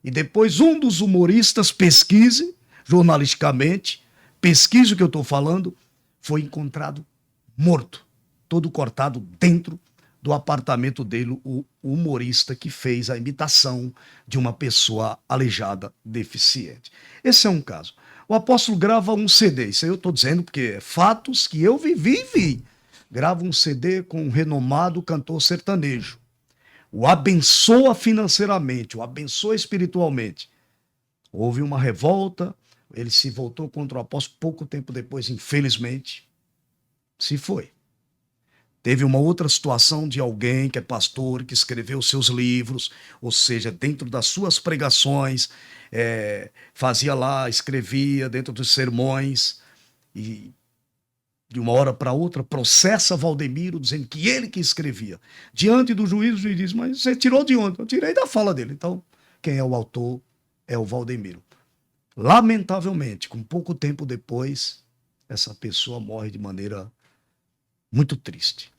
e depois um dos humoristas, pesquise, jornalisticamente, pesquise o que eu estou falando, foi encontrado morto, todo cortado dentro do apartamento dele, o humorista que fez a imitação de uma pessoa aleijada, deficiente. Esse é um caso. O apóstolo grava um CD, isso aí eu estou dizendo porque é fatos que eu vivi e vi. Grava um CD com um renomado cantor sertanejo. O abençoa financeiramente, o abençoa espiritualmente. Houve uma revolta, ele se voltou contra o apóstolo, pouco tempo depois, infelizmente, se foi. Teve uma outra situação de alguém que é pastor, que escreveu seus livros, ou seja, dentro das suas pregações, fazia lá, escrevia dentro dos sermões, e de uma hora para outra, processa Valdemiro, dizendo que ele que escrevia. Diante do juiz, o juiz diz, mas você tirou de onde? Eu tirei da fala dele. Então, quem é o autor é o Valdemiro. Lamentavelmente, com pouco tempo depois, essa pessoa morre de maneira muito triste.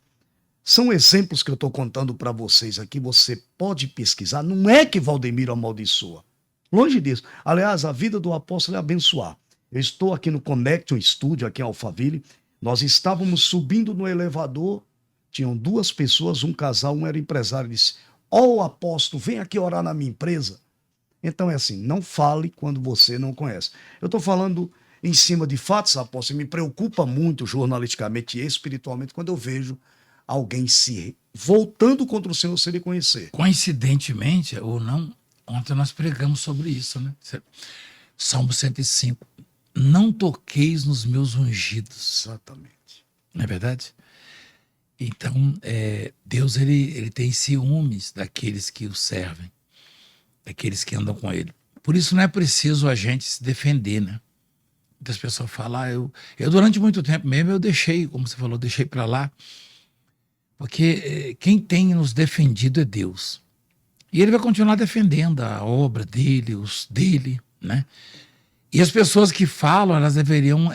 São exemplos que eu estou contando para vocês aqui, você pode pesquisar. Não é que Valdemiro amaldiçoa. Longe disso. Aliás, a vida do apóstolo é abençoar. Eu estou aqui no Connection Studio, aqui em Alphaville. Nós estávamos subindo no elevador, tinham duas pessoas, um casal, um era empresário, disse, ó, apóstolo, vem aqui orar na minha empresa. Então é assim, não fale quando você não conhece. Eu estou falando em cima de fatos, apóstolo, me preocupa muito jornalisticamente e espiritualmente quando eu vejo alguém se voltando contra o Senhor sem ele conhecer. Coincidentemente, ou não, ontem nós pregamos sobre isso, né? Salmo 105. Não toqueis nos meus ungidos. Exatamente. Não é verdade? Então, Deus ele tem ciúmes daqueles que o servem, daqueles que andam com ele. Por isso não é preciso a gente se defender, né? Muitas pessoas falam, eu durante muito tempo mesmo eu deixei, como você falou, deixei para lá, porque quem tem nos defendido é Deus. E ele vai continuar defendendo a obra dele, os dele, né? E as pessoas que falam, elas deveriam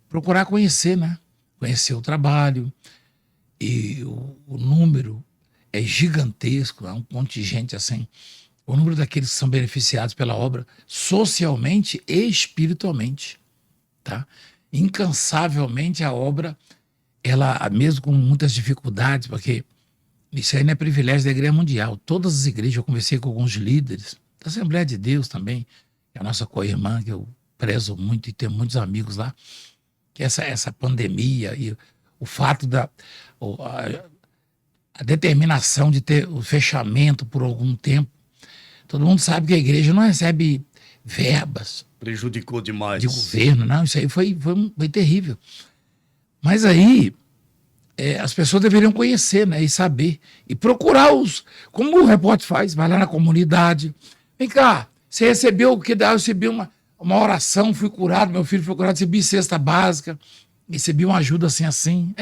procurar conhecer, né? Conhecer o trabalho. E o número é gigantesco, é um contingente assim. O número daqueles que são beneficiados pela obra, socialmente e espiritualmente, tá? Incansavelmente a obra, ela, mesmo com muitas dificuldades, porque isso aí não é privilégio da Igreja Mundial. Todas as igrejas, eu conversei com alguns líderes, da Assembleia de Deus também, que é a nossa co-irmã, que eu prezo muito e tenho muitos amigos lá, que essa pandemia e o fato a determinação de ter o fechamento por algum tempo, todo mundo sabe que a igreja não recebe verbas. Prejudicou demais. De governo, não, isso aí foi terrível. Mas aí, as pessoas deveriam conhecer, né, e saber, e procurar como o repórter faz, vai lá na comunidade, vem cá, você recebeu o que dá? Eu recebi uma oração, fui curado, meu filho foi curado, recebi cesta básica, recebi uma ajuda assim.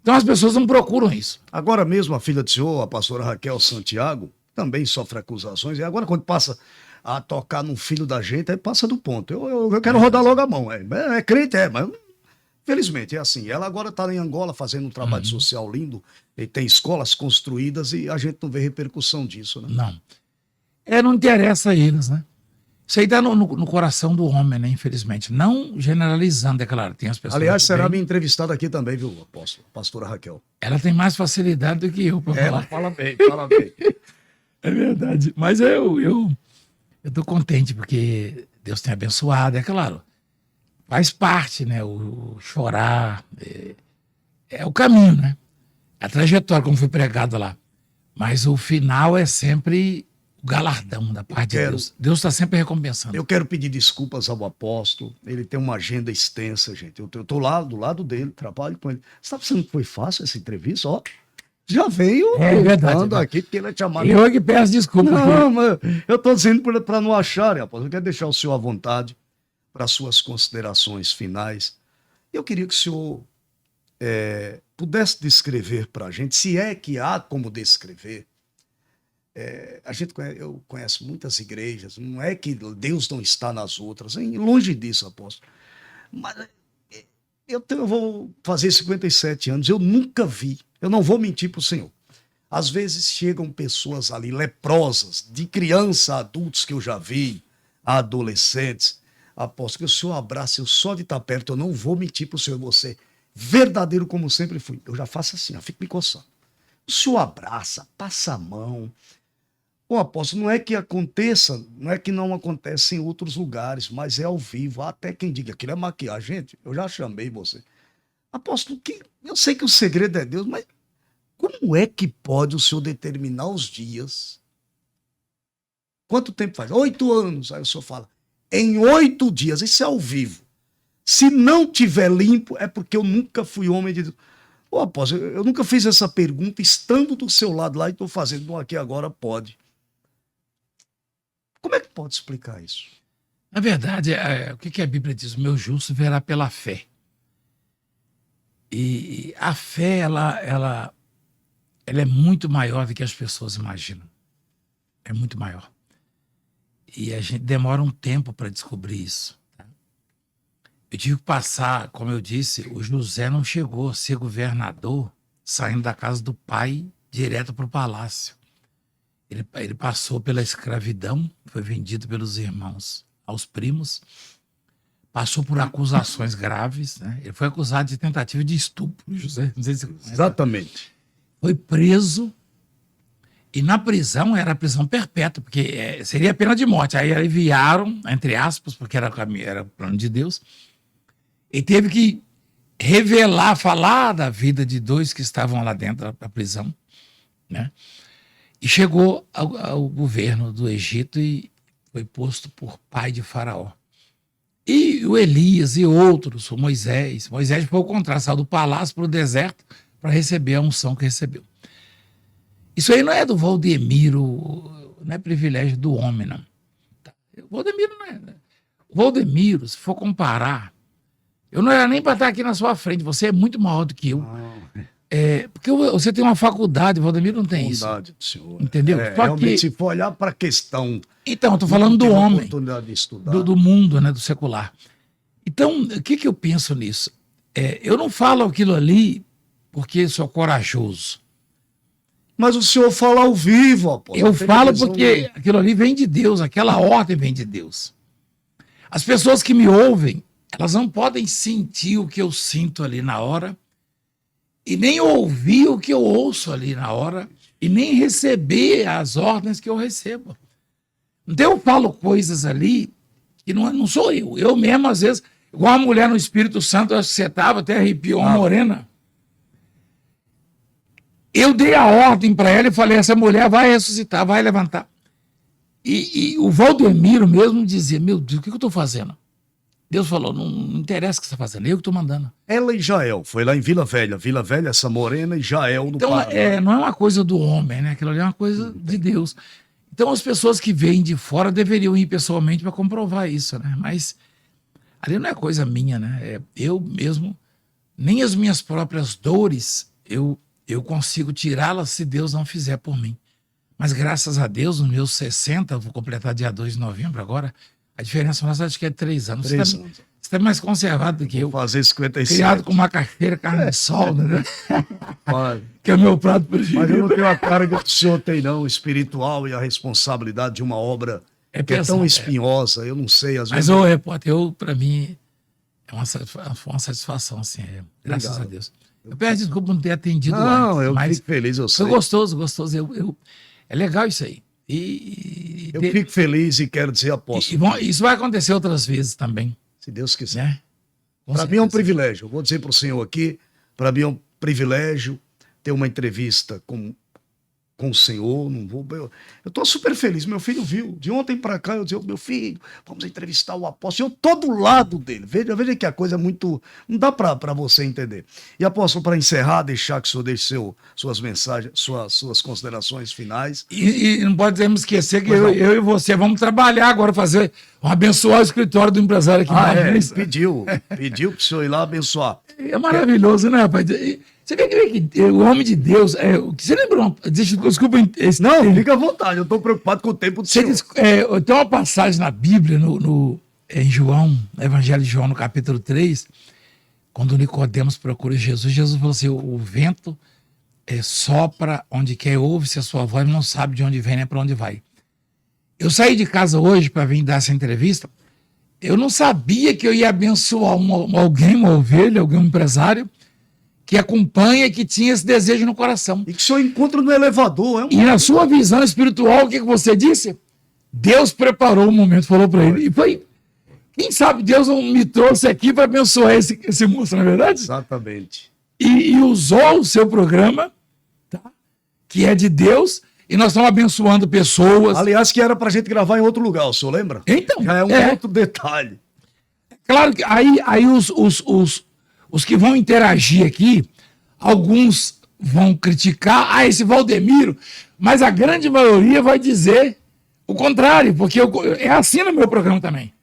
Então as pessoas não procuram isso. Agora mesmo a filha do senhor, a pastora Raquel Santiago, também sofre acusações, e agora quando passa a tocar no filho da gente, aí passa do ponto. Eu quero rodar logo a mão. É crente, mas felizmente é assim. Ela agora está em Angola fazendo um trabalho social lindo, e tem escolas construídas e a gente não vê repercussão disso, né? Não. Não interessa a eles, né? Isso aí está no coração do homem, né? Infelizmente. Não generalizando, é claro. Tem as pessoas. Aliás, será minha entrevistada aqui também, viu, apóstolo? Pastora Raquel. Ela tem mais facilidade do que eu para falar. Ela fala bem, fala bem. É verdade. Mas eu tô contente porque Deus tem abençoado, é claro. Faz parte, né? O chorar é o caminho, né? A trajetória, como foi pregado lá. Mas o final é sempre o galardão da parte de Deus. Deus está sempre recompensando. Eu quero pedir desculpas ao apóstolo. Ele tem uma agenda extensa, gente. Eu tô lá do lado dele, trabalho com ele. Você está pensando que foi fácil essa entrevista? Ó, já veio verdade, aqui, porque ele é chamado. Eu que peço desculpa. Não, mas eu estou dizendo para não acharem, apóstolo. Eu quero deixar o senhor à vontade para suas considerações finais. Eu queria que o senhor pudesse descrever para a gente, se é que há como descrever. Eu conheço muitas igrejas, não é que Deus não está nas outras, hein? Longe disso, apóstolo. Mas eu vou fazer 57 anos, eu nunca vi, eu não vou mentir para o senhor. Às vezes chegam pessoas ali leprosas, de criança a adultos que eu já vi, a adolescentes. Apóstolo, que o senhor abraça, eu só de estar perto, eu não vou mentir para o senhor, você verdadeiro como sempre fui. Eu já faço assim, eu fico me coçando. O senhor abraça, passa a mão. Ô, apóstolo, não é que aconteça, não é que não acontece em outros lugares, mas é ao vivo. Há até quem diga, aquilo é maquiagem. Gente, eu já chamei você. Apóstolo, eu sei que o segredo é Deus, mas como é que pode o senhor determinar os dias? Quanto tempo faz? 8 anos. Aí o senhor fala, em 8 dias, isso é ao vivo. Se não tiver limpo, é porque eu nunca fui homem de Deus. Ô, apóstolo, eu nunca fiz essa pergunta, estando do seu lado lá e estou fazendo, não, aqui agora pode. Como é que pode explicar isso? Na verdade, o que a Bíblia diz? O meu justo verá pela fé. E a fé, ela é muito maior do que as pessoas imaginam. É muito maior. E a gente demora um tempo para descobrir isso. Tá? Eu tive que passar, como eu disse, o José não chegou a ser governador saindo da casa do pai direto para o palácio. Ele passou pela escravidão, foi vendido pelos irmãos aos primos, passou por acusações graves, né? Ele foi acusado de tentativa de estupro, José. Não sei se você conhece. Exatamente. Foi preso. E na prisão era prisão perpétua, porque seria pena de morte. Aí aliviaram, entre aspas, porque era o plano de Deus. E teve que revelar, falar da vida de dois que estavam lá dentro da prisão, né? E chegou ao governo do Egito e foi posto por pai de Faraó. E o Elias e outros, o Moisés. Moisés foi o contrário, saiu do palácio para o deserto para receber a unção que recebeu. Isso aí não é do Valdemiro, não é privilégio do homem, não. O Valdemiro não é. O Valdemiro, se for comparar, eu não era nem para estar aqui na sua frente, você é muito maior do que eu. Porque você tem uma faculdade, o Valdemiro não tem isso. Bondade do senhor. Entendeu? Realmente, se for olhar para a questão... Então, eu estou falando do homem, oportunidade de estudar. do mundo, né, do secular. Então, o que eu penso nisso? Eu não falo aquilo ali porque sou corajoso. Mas o senhor fala ao vivo, apóstolo. Eu falo porque aquilo ali vem de Deus, aquela ordem vem de Deus. As pessoas que me ouvem, elas não podem sentir o que eu sinto ali na hora, e nem ouvir o que eu ouço ali na hora, e nem receber as ordens que eu recebo. Então eu falo coisas ali que não sou eu. Eu mesmo, às vezes, igual a mulher no Espírito Santo, acho que você estava, até arrepiou, uma morena. Eu dei a ordem para ela e falei, essa mulher vai ressuscitar, vai levantar. E o Valdemiro mesmo dizia, meu Deus, o que eu estou fazendo? Deus falou, não interessa o que você está fazendo, eu que estou mandando. Ela e Jael, foi lá em Vila Velha, essa morena e Jael no Paraná. Então, não é uma coisa do homem, né? Aquilo ali é uma coisa de Deus. Então, as pessoas que vêm de fora deveriam ir pessoalmente para comprovar isso, né? Mas ali não é coisa minha, né? Eu mesmo, nem as minhas próprias dores, eu consigo tirá-las se Deus não fizer por mim. Mas graças a Deus, nos meus 60, vou completar dia 2 de novembro agora, a diferença nossa acho que é 3 anos. 3 anos. Você está mais conservado do que eu. Vou fazer 57. Criado com macaxeira, carne de sol, né? Que é o meu prato preferido. Mas eu não tenho a carga que o senhor tem, não, espiritual e a responsabilidade de uma obra que é tão espinhosa, eu não sei. Às vezes... Mas, repórter, para mim, é uma satisfação, assim, graças Obrigado. A Deus. Eu peço desculpa por não ter atendido não, antes. Eu fico feliz, eu sei. Foi gostoso. É legal isso aí. Eu fico feliz e quero dizer, apóstolo. Isso vai acontecer outras vezes também. Se Deus quiser. Né? Para mim é um privilégio. Eu vou dizer para o senhor aqui, para mim é um privilégio ter uma entrevista com o senhor. Eu estou super feliz. Meu filho viu. De ontem para cá, eu disse, meu filho, vamos entrevistar o apóstolo. Eu estou do lado dele. Veja que a coisa é muito... Não dá para você entender. E, apóstolo, para encerrar, deixar que o senhor deixe suas mensagens, suas considerações finais. E não podemos esquecer que eu e você vamos trabalhar agora, abençoar o escritório do empresário aqui. Pediu para o senhor ir lá abençoar. É maravilhoso, né, rapaz? Você vê que o homem de Deus... você lembra? Desculpa. Não, fica à vontade. Eu estou preocupado com o tempo do senhor. Tem uma passagem na Bíblia, em João, no Evangelho de João, no capítulo 3, quando Nicodemos procura Jesus, Jesus falou assim, o vento sopra onde quer, ouve-se a sua voz, não sabe de onde vem nem para onde vai. Eu saí de casa hoje para vir dar essa entrevista, eu não sabia que eu ia abençoar alguém, uma ovelha, algum empresário, que acompanha, que tinha esse desejo no coração. E que o senhor encontra no elevador. E na sua visão espiritual, o que você disse? Deus preparou o momento, falou para ele. E foi, quem sabe Deus não me trouxe aqui para abençoar esse moço, não é verdade? Exatamente. E usou o seu programa, tá? Que é de Deus, e nós estamos abençoando pessoas. Aliás, que era para a gente gravar em outro lugar, o senhor lembra? Então. Já é um outro detalhe. Claro que aí os que vão interagir aqui, alguns vão criticar, esse Valdemiro, mas a grande maioria vai dizer o contrário, porque é assim no meu programa também.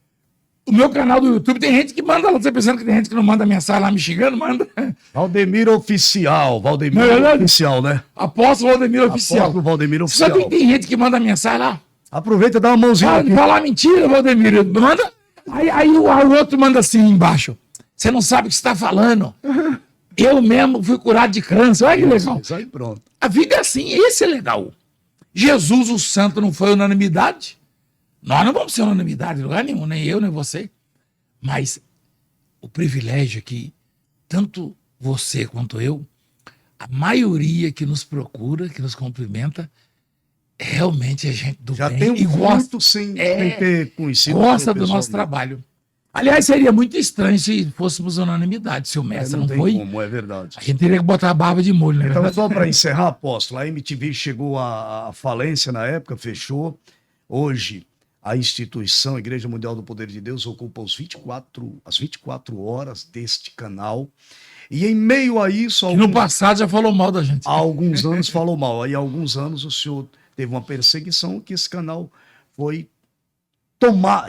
O meu canal do YouTube tem gente que manda lá. Você pensando que tem gente que não manda mensagem lá me xingando? Manda. Valdemiro Oficial. Valdemiro Não é verdade? Oficial, né? Apóstolo Valdemiro Oficial. Apóstolo Valdemiro Você sabe Oficial. que tem gente que manda mensagem lá? Aproveita e dá uma mãozinha Fala, aqui. fala mentira, Valdemiro. Manda. Aí o outro manda assim embaixo. Você não sabe o que você está falando. Eu mesmo fui curado de câncer. Olha que legal. Isso aí, pronto. A vida é assim, esse é legal. Jesus, o santo, não foi unanimidade. Nós não vamos ser unanimidade em lugar nenhum, nem eu, nem você. Mas o privilégio é que tanto você quanto eu, a maioria que nos procura, que nos cumprimenta, realmente é gente do Já bem tem um e gosta, sem ter conhecido. gosta do nosso pessoalmente. trabalho. Aliás, seria muito estranho se fôssemos unanimidade, se o mestre não tem foi. como, é verdade. A gente teria que botar a barba de molho, né? Então, só para encerrar, apóstolo, a MTV chegou à falência na época, fechou. Hoje, a instituição, a Igreja Mundial do Poder de Deus, ocupa as 24 horas deste canal. E em meio a isso... Que no passado já falou mal da gente. Há alguns anos falou mal. Aí há alguns anos o senhor teve uma perseguição que esse canal foi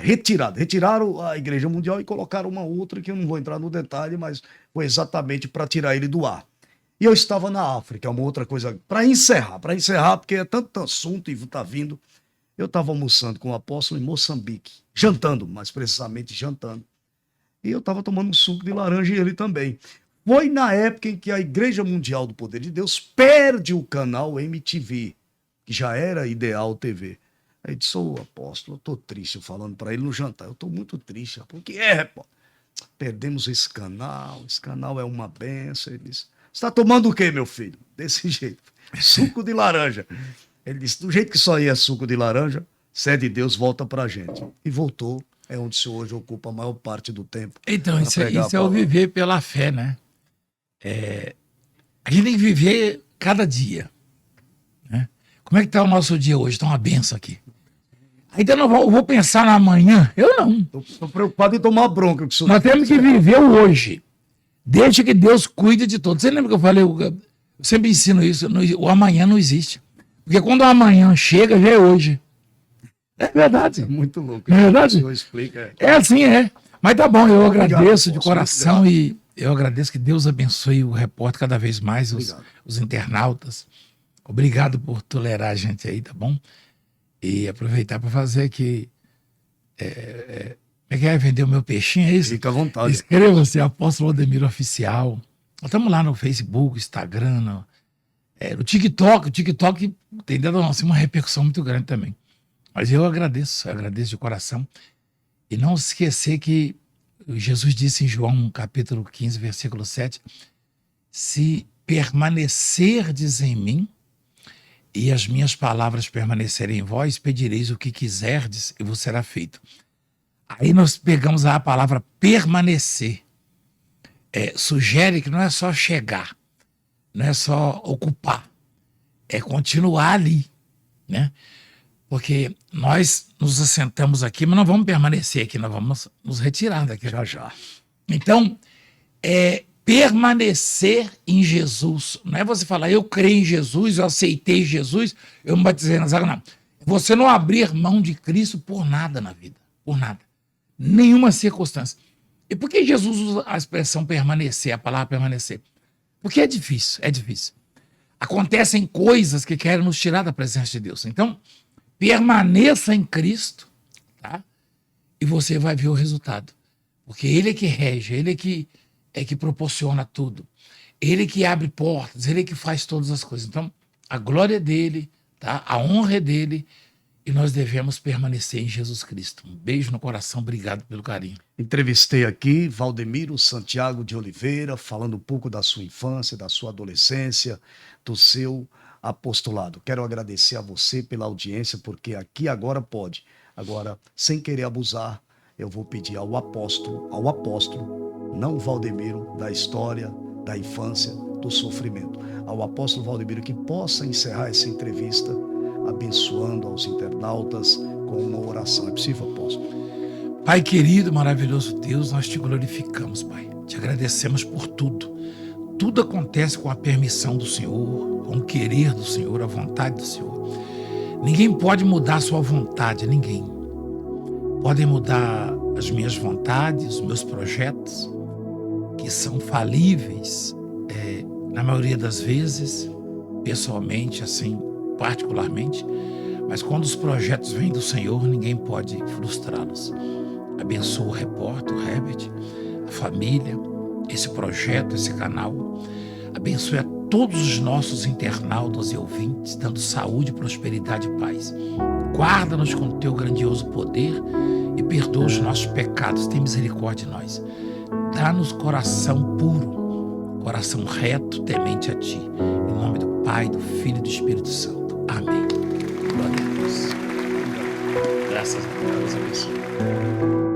retirado. Retiraram a Igreja Mundial e colocaram uma outra que eu não vou entrar no detalhe, mas foi exatamente para tirar ele do ar. E eu estava na África, uma outra coisa, para encerrar, porque é tanto assunto e está vindo. Eu estava almoçando com o apóstolo em Moçambique, jantando, mais precisamente jantando. E eu estava tomando um suco de laranja e ele também. Foi na época em que a Igreja Mundial do Poder de Deus perde o canal MTV, que já era Ideal TV. Aí disse, ô apóstolo, eu tô triste, falando para ele no jantar, eu tô muito triste. Porque pô, perdemos esse canal é uma benção. Ele disse, você tá tomando o quê, meu filho? Desse jeito, suco de laranja. Ele disse, do jeito que só aí é suco de laranja, se é de Deus, volta pra gente. E voltou, é onde o senhor hoje ocupa a maior parte do tempo. Então, isso é o viver pela fé, né? A gente tem que viver cada dia. Né? Como é que tá o nosso dia hoje? Tá uma benção aqui. Ainda não vou pensar no amanhã? Eu não. Tô preocupado em tomar bronca. Que Nós temos que viver o hoje. Deixa que Deus cuide de todos. Você lembra que eu falei? Eu sempre ensino isso. O amanhã não existe. Porque quando o amanhã chega, já é hoje. É verdade. É muito louco. Não é verdade? O senhor explica. É assim, é. Mas tá bom, eu agradeço de posso, coração e eu agradeço que Deus abençoe o repórter cada vez mais, os internautas. Obrigado por tolerar a gente aí, tá bom? E aproveitar para fazer aqui. Como é que é? Vender o meu peixinho, é isso? Fica à vontade. Inscreva-se, Apóstolo Valdemiro Oficial. Nós estamos lá no Facebook, Instagram, no TikTok. O TikTok tem dado assim, uma repercussão muito grande também. Mas eu agradeço de coração. E não se esquecer que Jesus disse em João capítulo 15, versículo 7, se permanecerdes em mim e as minhas palavras permanecerem em vós, pedireis o que quiserdes e vos será feito. Aí nós pegamos a palavra permanecer. Sugere que não é só chegar, não é só ocupar, é continuar ali, né? Porque nós nos assentamos aqui, mas não vamos permanecer aqui, nós vamos nos retirar daqui. Já. Então, permanecer em Jesus. Não é você falar, eu creio em Jesus, eu aceitei Jesus, eu me batizei nas águas, não. Você não abrir mão de Cristo por nada na vida, por nada. Nenhuma circunstância. E por que Jesus usa a expressão permanecer, a palavra permanecer? Porque é difícil. Acontecem coisas que querem nos tirar da presença de Deus. Então, permaneça em Cristo, tá? E você vai ver o resultado. Porque Ele é que rege, Ele é que proporciona tudo. Ele que abre portas, Ele que faz todas as coisas. Então, a glória é dele, tá? A honra é dele, e nós devemos permanecer em Jesus Cristo. Um beijo no coração, obrigado pelo carinho. Entrevistei aqui Valdemiro Santiago de Oliveira, falando um pouco da sua infância, da sua adolescência, do seu apostolado. Quero agradecer a você pela audiência, porque aqui agora pode. Agora, sem querer abusar, eu vou pedir ao apóstolo, não Valdemiro, da história, da infância, do sofrimento, ao apóstolo Valdemiro, que possa encerrar essa entrevista abençoando aos internautas com uma oração. É possível, apóstolo? Pai querido, maravilhoso Deus, nós te glorificamos, Pai. Te agradecemos por tudo. Tudo acontece com a permissão do Senhor, com o querer do Senhor, a vontade do Senhor. Ninguém pode mudar a sua vontade, ninguém. Podem mudar as minhas vontades, os meus projetos, que são falíveis, na maioria das vezes, pessoalmente, assim, particularmente, mas quando os projetos vêm do Senhor, ninguém pode frustrá-los. Abençoa o repórter, o Herbert, a família, esse projeto, esse canal. Abençoe a todos os nossos internautas e ouvintes, dando saúde, prosperidade e paz. Guarda-nos com o teu grandioso poder e perdoa os nossos pecados. Tem misericórdia de nós. Dá-nos coração puro, coração reto, temente a ti. Em nome do Pai, do Filho e do Espírito Santo. Amém. Glória a Deus. Graças a Deus.